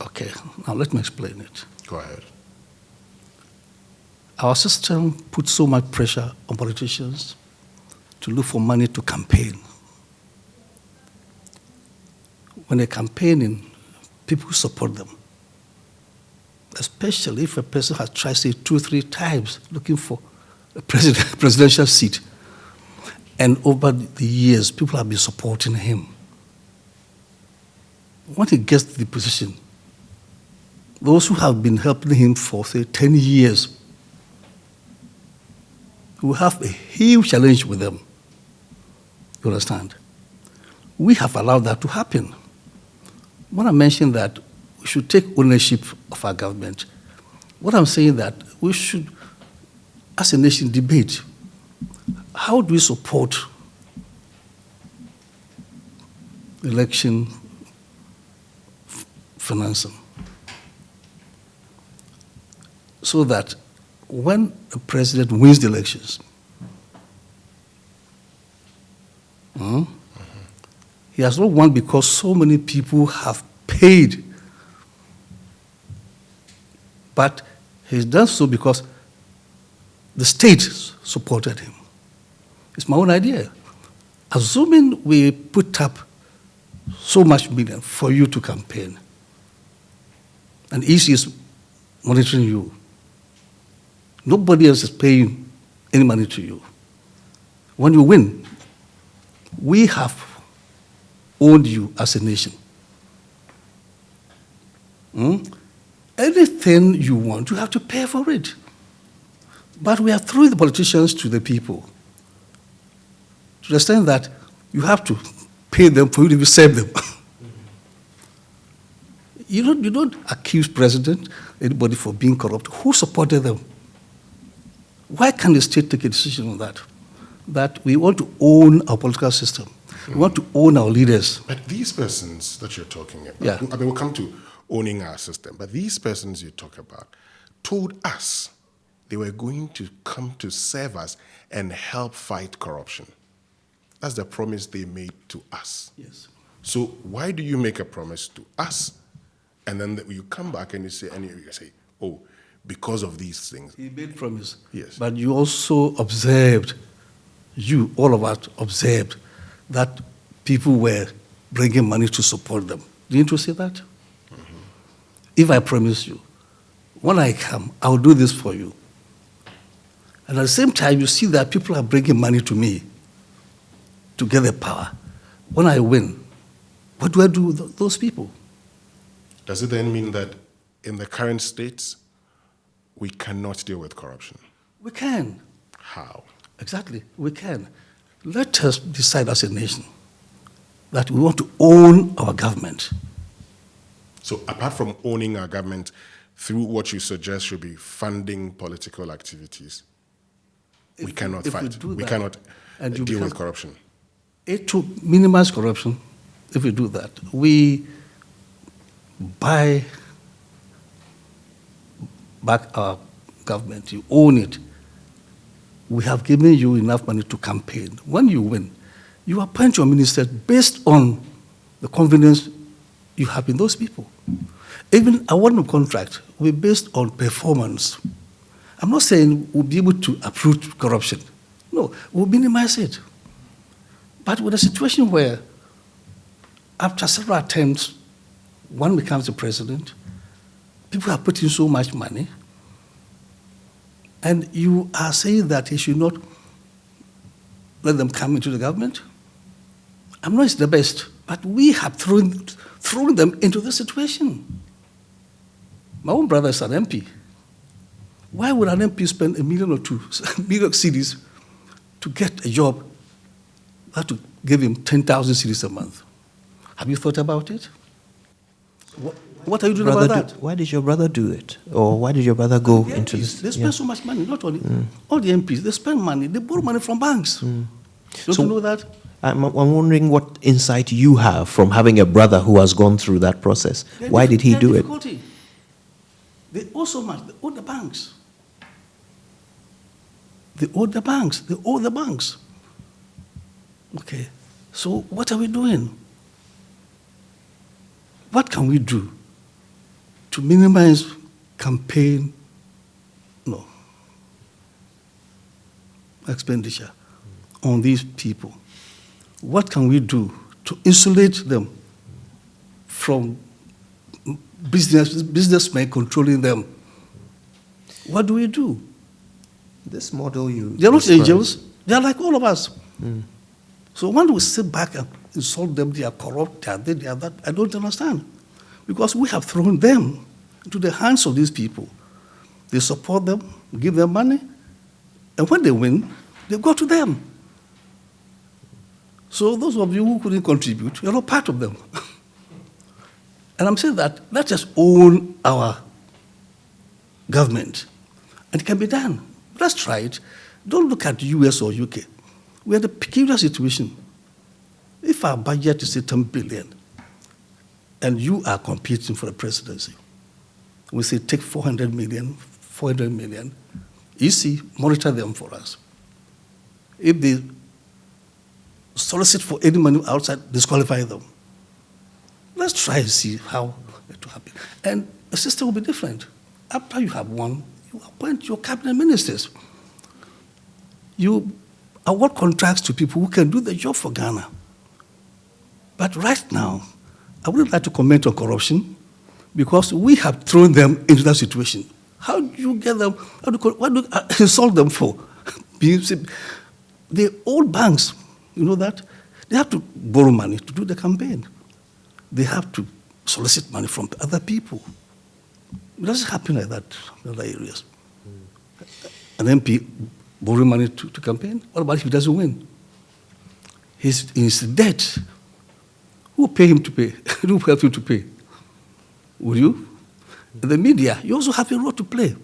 [SPEAKER 3] Okay, now let me explain it.
[SPEAKER 2] Go ahead.
[SPEAKER 3] Our system puts so much pressure on politicians to look for money to campaign. When they're campaigning, people support them. Especially if a person has tried, say, 2 or 3 times looking for a presidential seat. And over the years, people have been supporting him. When he gets to the position, those who have been helping him for, say, 10 years, will have a huge challenge with them. You understand? We have allowed that to happen. When I mentioned that we should take ownership of our government, what I'm saying that we should, as a nation, debate how do we support election financing so that when the president wins the elections, he has not won because so many people have paid, but he's done so because the state supported him. It's my own idea. Assuming we put up so much million for you to campaign, and EC is monitoring you, nobody else is paying any money to you. When you win, we have owned you as a nation. Anything you want, you have to pay for it. But we have thrown the politicians to the people to understand that you have to pay them for you to serve them. You don't accuse president, anybody for being corrupt. Who supported them? Why can't the state take a decision on that? That we want to own our political system. We want to own our leaders.
[SPEAKER 2] But these persons that you're talking about, we'll come to owning our system, but these persons you talk about told us they were going to come to serve us and help fight corruption. That's the promise they made to us.
[SPEAKER 3] Yes.
[SPEAKER 2] So why do you make a promise to us, and then you come back and you say, oh, because of these things?
[SPEAKER 3] He made promise.
[SPEAKER 2] Yes.
[SPEAKER 3] But you also observed, all of us observed, that people were bringing money to support them. Didn't you see that? If I promise you, when I come, I'll do this for you. And at the same time, you see that people are bringing money to me. to get the power. When I win, what do I do with those people?
[SPEAKER 2] Does it then mean that in the current state, we cannot deal with corruption?
[SPEAKER 3] We can.
[SPEAKER 2] How?
[SPEAKER 3] Exactly, we can. Let us decide as a nation that we want to own our government.
[SPEAKER 2] So apart from owning our government, through what you suggest should be funding political activities, we cannot fight. We cannot deal with corruption.
[SPEAKER 3] To minimize corruption, if we do that, we buy back our government, you own it. We have given you enough money to campaign. When you win, you appoint your ministers based on the confidence you have in those people. Even awarding a contract will be based on performance. I'm not saying we'll be able to uproot corruption. No, we'll minimize it. But with a situation where, after several attempts, one becomes the president, people are putting so much money, and you are saying that he should not let them come into the government? I'm not the best, but we have thrown them into this situation. My own brother is an MP. Why would an MP spend $1 million or $2 million cedis to get a job that to give him 10,000 cedis a month? Have you thought about it? What are you doing about that?
[SPEAKER 1] Why did your brother do it? Or why did your brother go into this?
[SPEAKER 3] They spend so much money, not only all the MPs, they spend money, they borrow money from banks. Don't you know that?
[SPEAKER 1] I'm wondering what insight you have from having a brother who has gone through that process. Why did he do it?
[SPEAKER 3] They owe so much. They owe the banks. They owe the banks. They owe the banks. Okay. So what are we doing? What can we do to minimize campaign expenditure on these people? What can we do to insulate them from businessmen controlling them? What do we do?
[SPEAKER 1] This model you...
[SPEAKER 3] They're not angels. They're like all of us. So when we sit back and insult them, they are corrupt, they are this, they are that, I don't understand. Because we have thrown them into the hands of these people. They support them, give them money, and when they win, they go to them. So those of you who couldn't contribute, you're not part of them. And I'm saying that let's just own our government. And it can be done. Let's try it. Don't look at the US or UK. We are in a peculiar situation. If our budget is 10 billion, and you are competing for the presidency, we say take 400 million, EC, monitor them for us. If they solicit for any money outside, disqualify them. Let's try and see how it will happen. And the system will be different. After you have won, you appoint your cabinet ministers. You award contracts to people who can do the job for Ghana. But right now, I wouldn't like to comment on corruption because we have thrown them into that situation. How do you get them? What do you insult them for? The old banks, you know that? They have to borrow money to do the campaign. They have to solicit money from other people. It doesn't happen like that in other areas. An MP borrow money to campaign? What about if he doesn't win? He's in his debt. Who will pay him to pay? Who will help him to pay? Will you? The media, you also have a role to play.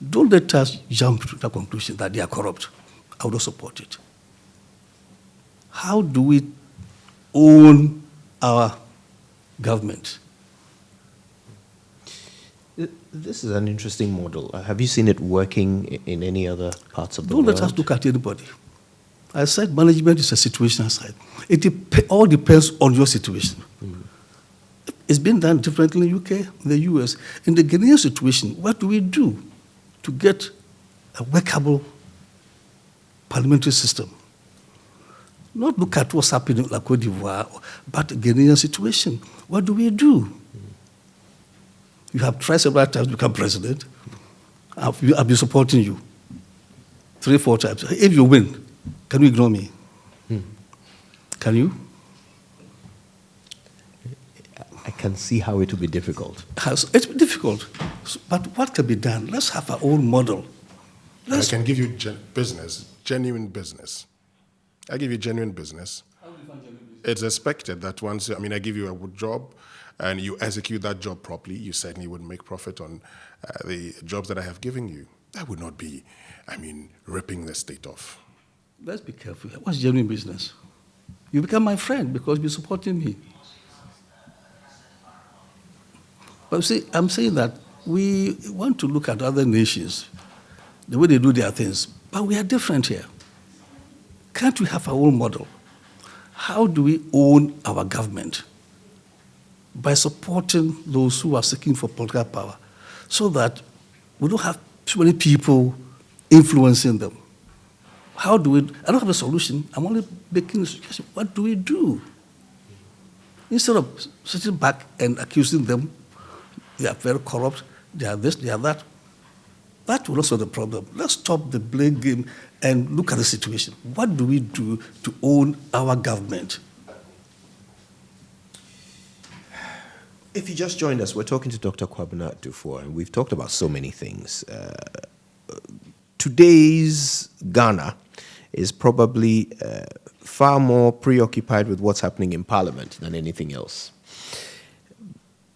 [SPEAKER 3] Don't let us jump to the conclusion that they are corrupt. I would not support it. How do we own our government?
[SPEAKER 1] This is an interesting model. Have you seen it working in any other parts of the world?
[SPEAKER 3] Don't let us look at anybody. I said management is a situational side. It all depends on your situation. It's been done differently in the UK, in the US. In the Ghanaian situation, what do we do to get a workable parliamentary system? Not look at what's happening in La Côte d'Ivoire, but the Ghanaian situation. What do we do? You have tried several times to become president. I've been supporting you 3-4 times. If you win, can you ignore me? Can you?
[SPEAKER 1] I can see how it will be difficult.
[SPEAKER 3] It's difficult, but what can be done? Let's have our own model.
[SPEAKER 2] I can give you genuine business. I give you genuine business. It's expected that once, I give you a job and you execute that job properly, you certainly would make profit on the jobs that I have given you. That would not be, ripping the state off.
[SPEAKER 3] Let's be careful. What's genuine business? You become my friend because you're supporting me. But see, I'm saying that we want to look at other nations, the way they do their things, but we are different here. Can't we have our own model? How do we own our government? By supporting those who are seeking for political power, so that we don't have too many people influencing them. How do we? I don't have a solution. I'm only making a suggestion. What do we do? Instead of sitting back and accusing them, they are very corrupt, they are this, they are that. That will not solve the problem. Let's stop the blame game and look at the situation. What do we do to own our government?
[SPEAKER 1] If you just joined us, we're talking to Dr. Kwabena Duffuor, and we've talked about so many things. Today's Ghana is probably far more preoccupied with what's happening in Parliament than anything else.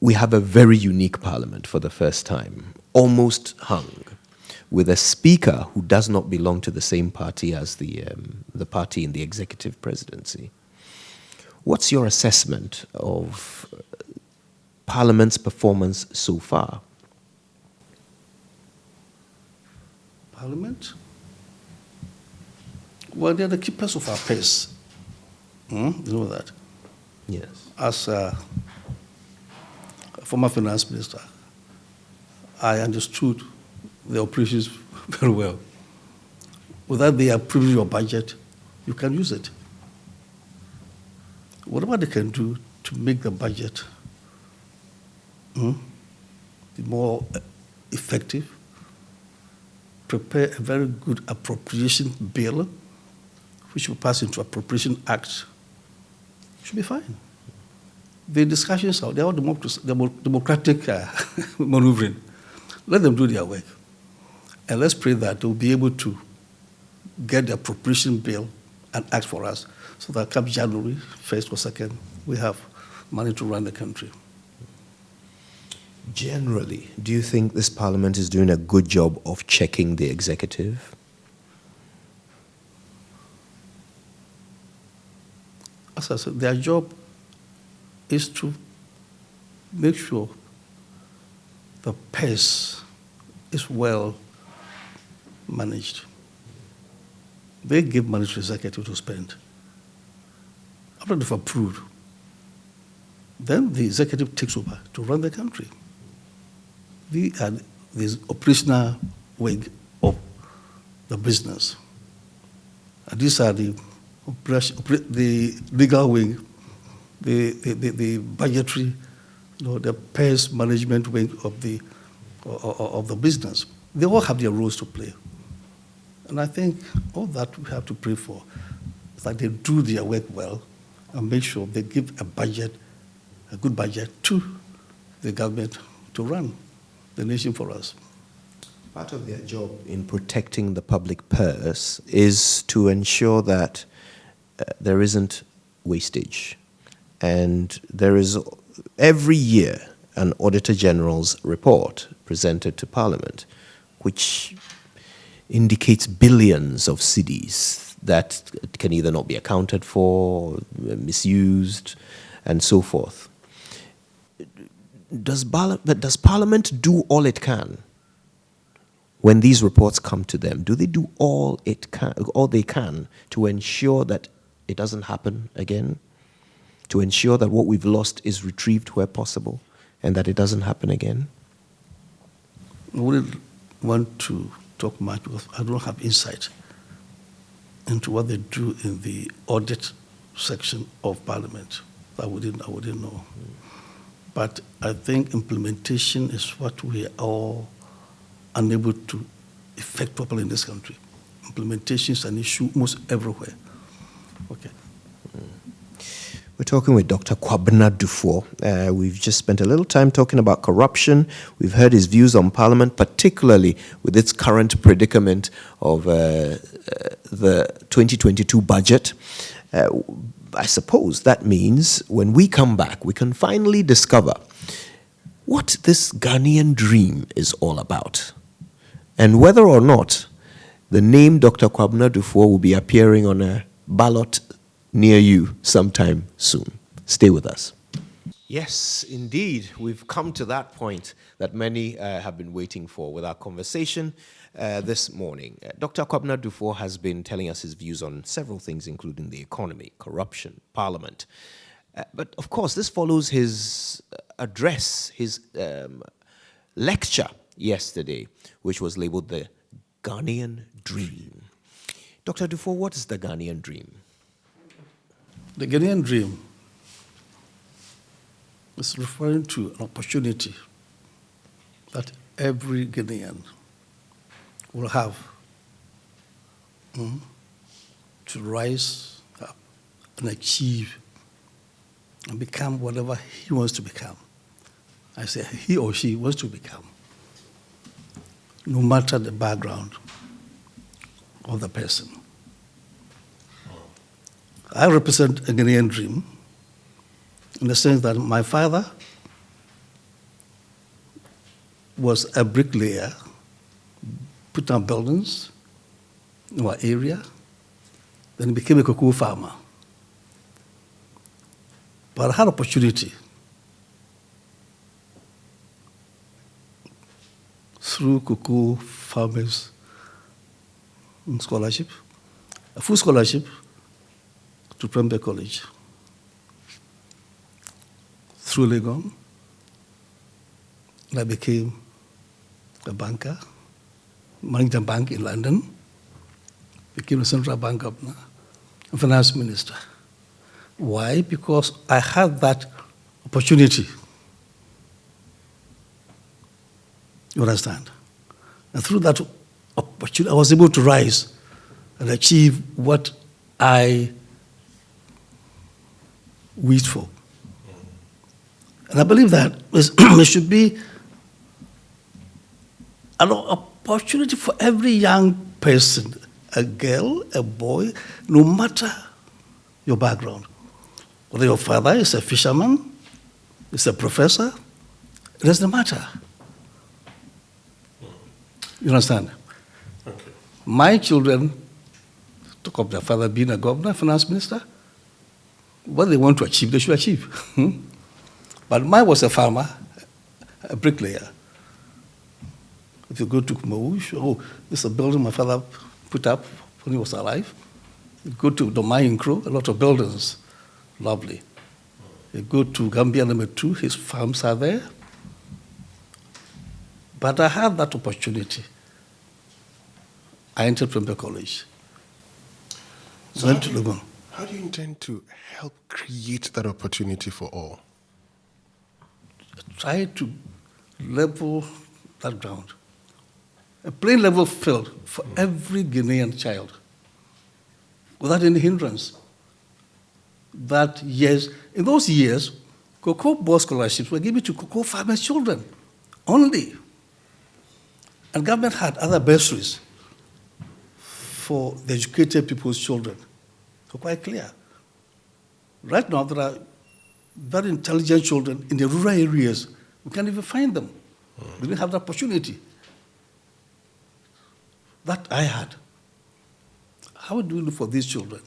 [SPEAKER 1] We have a very unique Parliament for the first time, almost hung, with a speaker who does not belong to the same party as the party in the executive presidency. What's your assessment of Parliament's performance so far?
[SPEAKER 3] Parliament? Well, they're the keepers of our pace. You know that?
[SPEAKER 1] Yes.
[SPEAKER 3] As a former finance minister, I understood the operations very well. Without they approving your budget, you can use it. Whatever they can do to make the budget more effective, prepare a very good appropriation bill, which will pass into Appropriation Act, should be fine. The discussions are, they're all democratic maneuvering. Let them do their work. And let's pray that they'll be able to get the appropriation bill and act for us so that come January 1st or 2nd, we have money to run the country.
[SPEAKER 1] Generally, do you think this Parliament is doing a good job of checking the executive?
[SPEAKER 3] As I said, their job is to make sure the pace is well managed. They give money to the executive to spend. After they've approved, then the executive takes over to run the country. We are the operational wing of the business. And these are the legal wing, the budgetary, the pace management wing of the business. They all have their roles to play. And I think all that we have to pray for is that they do their work well and make sure they give a good budget to the government to run the nation for us.
[SPEAKER 1] Part of their job in protecting the public purse is to ensure that there isn't wastage. And there is every year an Auditor General's report presented to Parliament, which indicates billions of cedis that can either not be accounted for, misused, and so forth. Does Parliament do all it can? When these reports come to them, do they do all they can to ensure that it doesn't happen again? To ensure that what we've lost is retrieved where possible and that it doesn't happen again?
[SPEAKER 3] I wouldn't want to talk much because I don't have insight into what they do in the audit section of Parliament. I wouldn't know. But I think implementation is what we are all unable to effect properly in this country. Implementation is an issue almost everywhere. Okay.
[SPEAKER 1] We're talking with Dr. Kwabena Duffuor. We've just spent a little time talking about corruption. We've heard his views on Parliament, particularly with its current predicament of the 2022 budget. I suppose that means when we come back, we can finally discover what this Ghanaian dream is all about, and whether or not the name Dr. Kwabena Duffuor will be appearing on a ballot near you sometime soon. Stay with us. Yes, indeed. We've come to that point that many have been waiting for with our conversation this morning. Dr. Kwabena Duffuor has been telling us his views on several things, including the economy, corruption, Parliament. But of course, this follows his address, his lecture yesterday, which was labeled the Ghanaian Dream. Dr. Duffuor, what is the Ghanaian Dream?
[SPEAKER 3] The Ghanaian Dream is referring to an opportunity that every Ghanaian will have to rise up and achieve and become whatever he wants to become. I say he or she wants to become, no matter the background of the person. I represent a Ghanaian dream in the sense that my father was a bricklayer, put down buildings in our area, then he became a cocoa farmer. But I had opportunity through cocoa farmers scholarship, a full scholarship to Prempeh College. Through Legon, I became a banker, managed a bank in London, became a central bank governor, and finance minister. Why? Because I had that opportunity. You understand? And through that opportunity, I was able to rise and achieve what I wished for. And I believe that there should be an opportunity for every young person, a girl, a boy, no matter your background. Whether your father is a fisherman, is a professor, it doesn't matter. You understand?
[SPEAKER 2] Okay.
[SPEAKER 3] My children took up their father being a governor, finance minister. What they want to achieve, they should achieve. But mine was a farmer, a bricklayer. If you go to Kumawush, this is a building my father put up when he was alive. You go to Domai Nkro, a lot of buildings, lovely. You go to Gambia number 2, his farms are there. But I had that opportunity. I entered Prempeh College.
[SPEAKER 2] So
[SPEAKER 3] Went to Legon.
[SPEAKER 2] how do you intend to help create that opportunity for all?
[SPEAKER 3] Try to level that ground. A plain level field for every Ghanaian child without any hindrance. That yes, in those years, cocoa board scholarships were given to cocoa farmers' children only. And government had other bursaries for the educated people's children. So quite clear. Right now, there are very intelligent children in the rural areas. We can't even find them. We didn't have the opportunity that I had. How do we look for these children?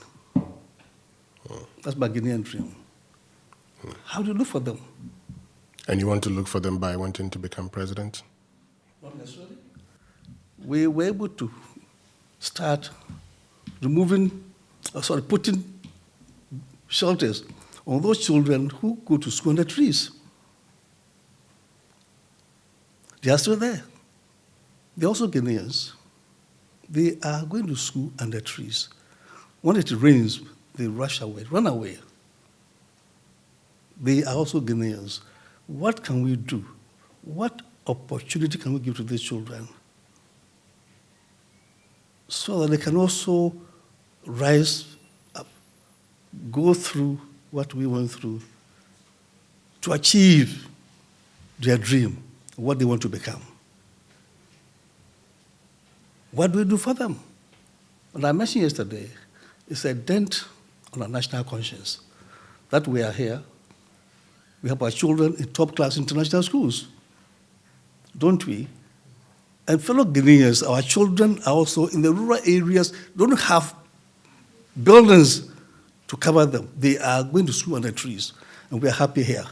[SPEAKER 3] That's my Ghanaian dream. How do you look for them?
[SPEAKER 2] And you want to look for them by wanting to become president?
[SPEAKER 3] Not necessarily. We were able to start putting shelters on those children who go to school under trees. They are still there. They're also Ghanaians. They are going to school under trees. When it rains, they run away. They are also Ghanaians. What can we do? What opportunity can we give to these children so that they can also rise up, go through what we went through to achieve their dream, what they want to become. What do we do for them? And I mentioned yesterday, it's a dent on our national conscience that we are here. We have our children in top-class international schools, don't we? And fellow Ghanaians, our children are also in the rural areas, don't have buildings to cover them. They are going to school under trees, and we are happy here,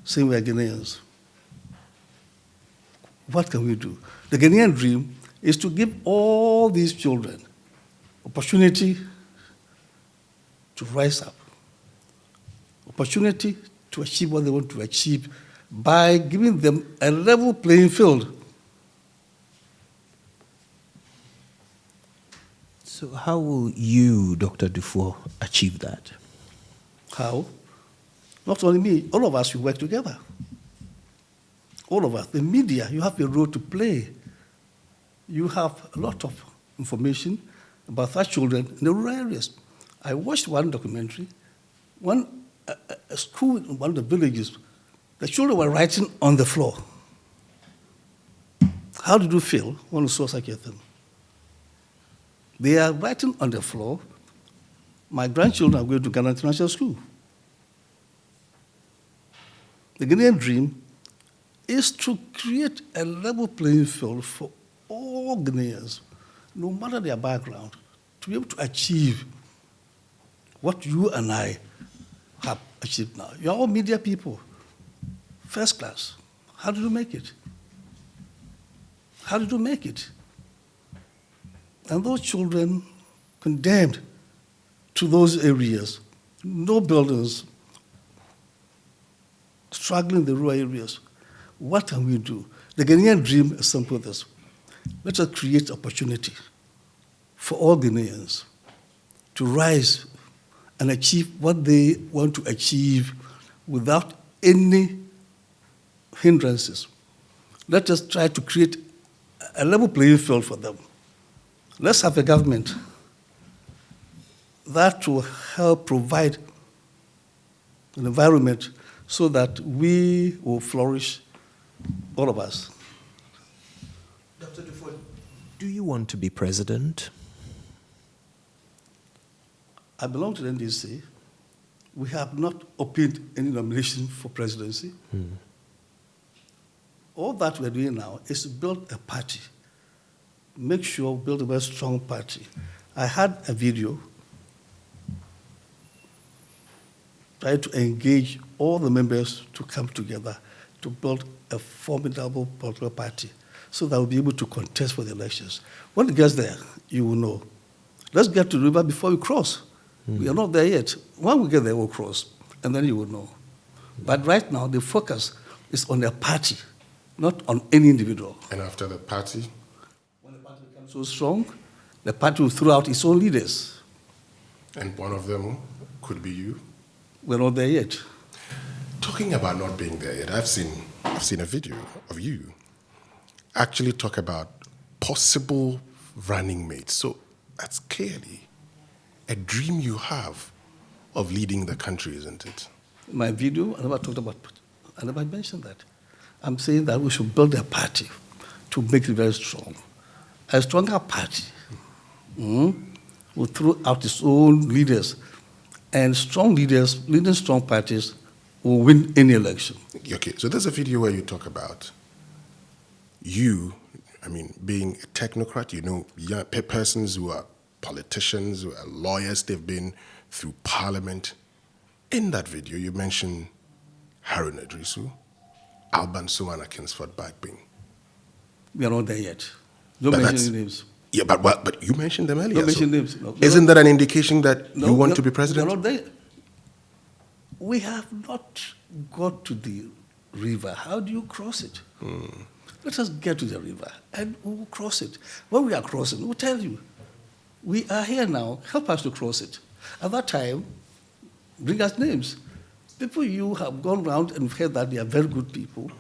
[SPEAKER 3] saying we are Ghanaians. What can we do? The Ghanaian dream is to give all these children opportunity to rise up, opportunity to achieve what they want to achieve by giving them a level playing field.
[SPEAKER 1] So how will you, Dr. Duffuor, achieve that?
[SPEAKER 3] How? Not only me, all of us will work together. All of us. The media, you have a role to play. You have a lot of information about our children in the rural areas. I watched one documentary, a school in one of the villages, the children were writing on the floor. How did you feel when you saw such a thing? They are writing on the floor. My grandchildren are going to Ghana International School. The Ghanaian dream is to create a level playing field for all Ghanaians, no matter their background, to be able to achieve what you and I have achieved now. You're all media people, first class. How did you make it? How did you make it? And those children condemned to those areas, no buildings, struggling in the rural areas. What can we do? The Ghanaian dream is simple as this. Let us create opportunity for all Ghanaians to rise and achieve what they want to achieve without any hindrances. Let us try to create a level playing field for them. Let's have a government that will help provide an environment so that we will flourish, all of us.
[SPEAKER 1] Dr. Duffuor, do you want to be president?
[SPEAKER 3] I belong to the NDC. We have not opened any nomination for presidency. All that we're doing now is to build a party. Make sure we build a very strong party. I had a video trying to engage all the members to come together to build a formidable political party so that we'll be able to contest for the elections. When it gets there, you will know. Let's get to the river before we cross. We are not there yet. When we get there, we'll cross, and then you will know. But right now, the focus is on the party, not on any individual.
[SPEAKER 2] And after the party?
[SPEAKER 3] When the party becomes so strong, the party will throw out its own leaders.
[SPEAKER 2] And one of them could be you?
[SPEAKER 3] We're not there yet.
[SPEAKER 2] Talking about not being there yet, I've seen a video of you actually talk about possible running mates. So that's clearly a dream you have of leading the country, isn't it?
[SPEAKER 3] My video, I never mentioned that. I'm saying that we should build a party to make it very strong. A stronger party will throw out its own leaders, and strong leaders, leading strong parties, will win any election.
[SPEAKER 2] Okay, so there's a video where you talk about you, being a technocrat, young persons who are politicians, who are lawyers, they've been through parliament. In that video, you mentioned Harun Idrisu, Alban Sumana Kingsford Bagbing.
[SPEAKER 3] We are not there yet. Don't mention any names.
[SPEAKER 2] Yeah, but you mentioned them earlier.
[SPEAKER 3] Don't mention names. No,
[SPEAKER 2] isn't that an indication that you want to be president?
[SPEAKER 3] We are not there. We have not got to the river. How do you cross it? Let us get to the river and we'll cross it. When we are crossing, we'll tell you. We are here now. Help us to cross it. At that time, bring us names. People you have gone around and heard that they are very good people.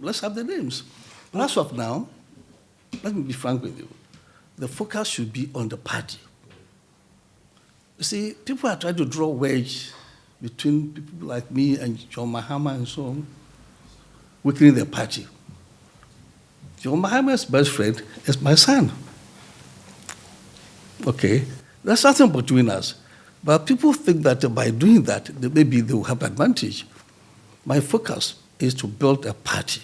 [SPEAKER 3] Let's have the names. But as of now, let me be frank with you. The focus should be on the party. You see, people are trying to draw wedge between people like me and John Mahama and so on, weakening the party. John Mahama's best friend is my son. Okay, there's nothing between us. But people think that by doing that, maybe they will have advantage. My focus is to build a party,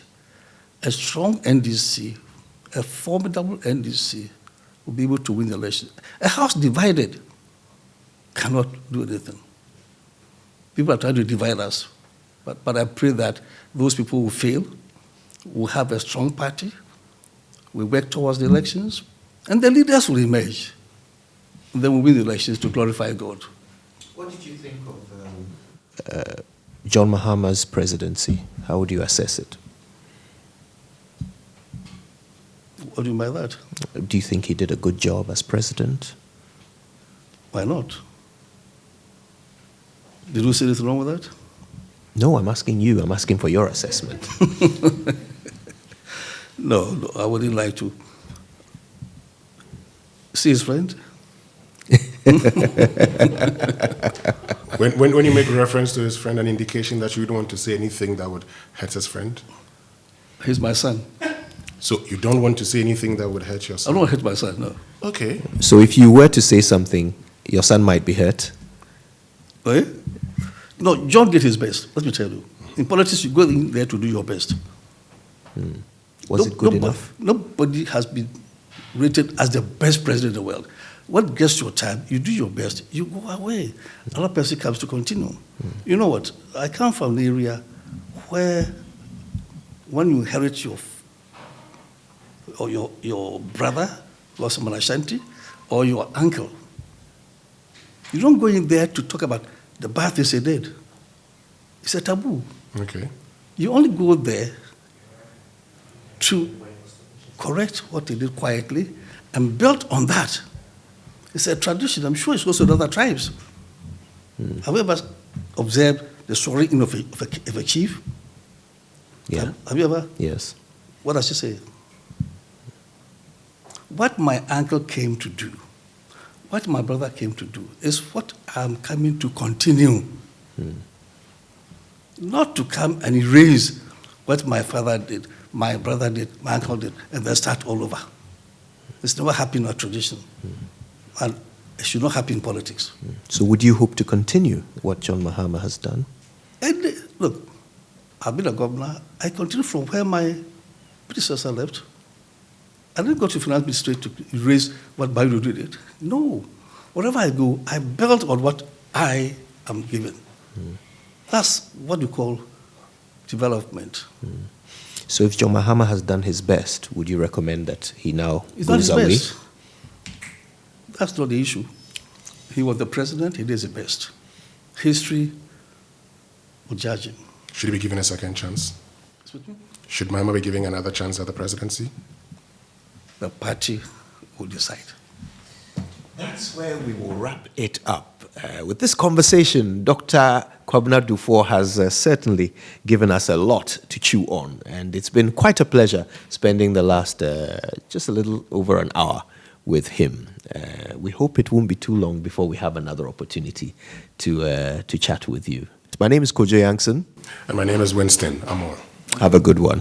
[SPEAKER 3] a strong NDC, a formidable NDC will be able to win the election. A house divided cannot do anything. People are trying to divide us, but I pray that those people will fail, will have a strong party, will work towards the elections, and the leaders will emerge. And then we'll win the elections to glorify God.
[SPEAKER 1] What did you think of John Mahama's presidency? How would you assess it?
[SPEAKER 3] What do you mean by that?
[SPEAKER 1] Do you think he did a good job as president?
[SPEAKER 3] Why not? Did you see anything wrong with that?
[SPEAKER 1] No, I'm asking you. I'm asking for your assessment.
[SPEAKER 3] No, I wouldn't like to. See his friend?
[SPEAKER 2] When you make reference to his friend, an indication that you don't want to say anything that would hurt his friend?
[SPEAKER 3] He's my son.
[SPEAKER 2] So you don't want to say anything that would hurt your
[SPEAKER 3] I
[SPEAKER 2] son?
[SPEAKER 3] don't want to hurt my son, no.
[SPEAKER 2] Okay.
[SPEAKER 1] So if you were to say something, your son might be hurt?
[SPEAKER 3] Eh? No, John did his best, let me tell you. In politics, you go in there to do your best.
[SPEAKER 1] Was it good enough?
[SPEAKER 3] Nobody has been rated as the best president in the world. When gets your time, you do your best, you go away. Another person comes to continue. You know what? I come from an area where when you inherit your brother, Los Manashanti, or your uncle, you don't go in there to talk about the bad things they did. It's a taboo.
[SPEAKER 2] Okay.
[SPEAKER 3] You only go there to correct what they did quietly and build on that. It's a tradition. I'm sure it's also in other tribes. Have you ever observed the swearing of a chief?
[SPEAKER 1] Yeah.
[SPEAKER 3] Have you ever?
[SPEAKER 1] Yes.
[SPEAKER 3] What does she say? What my uncle came to do, what my brother came to do, is what I'm coming to continue. Not to come and erase what my father did, my brother did, my uncle did, and then start all over. It's never happened in our tradition. And it should not happen in politics.
[SPEAKER 1] So would you hope to continue what John Mahama has done?
[SPEAKER 3] And look, I've been a governor. I continue from where my predecessor left. I didn't go to finance ministry to erase what Baidu did. No. Wherever I go, I build on what I am given. That's what we call development.
[SPEAKER 1] So if John Mahama has done his best, would you recommend that he now
[SPEAKER 3] It's not
[SPEAKER 1] goes
[SPEAKER 3] his
[SPEAKER 1] away?
[SPEAKER 3] best. That's not the issue. He was the president, he did his best. History will judge him.
[SPEAKER 2] Should he be given a second chance?
[SPEAKER 3] Excuse me?
[SPEAKER 2] Should Mahama be giving another chance at the presidency?
[SPEAKER 3] The party will decide.
[SPEAKER 1] That's where we will wrap it up. With this conversation, Dr. Kwabena Duffuor has certainly given us a lot to chew on, and it's been quite a pleasure spending the last just a little over an hour with him. We hope it won't be too long before we have another opportunity to chat with you. My name is Kojo Yankson.
[SPEAKER 2] And my name is Winston Amor.
[SPEAKER 1] Have a good one.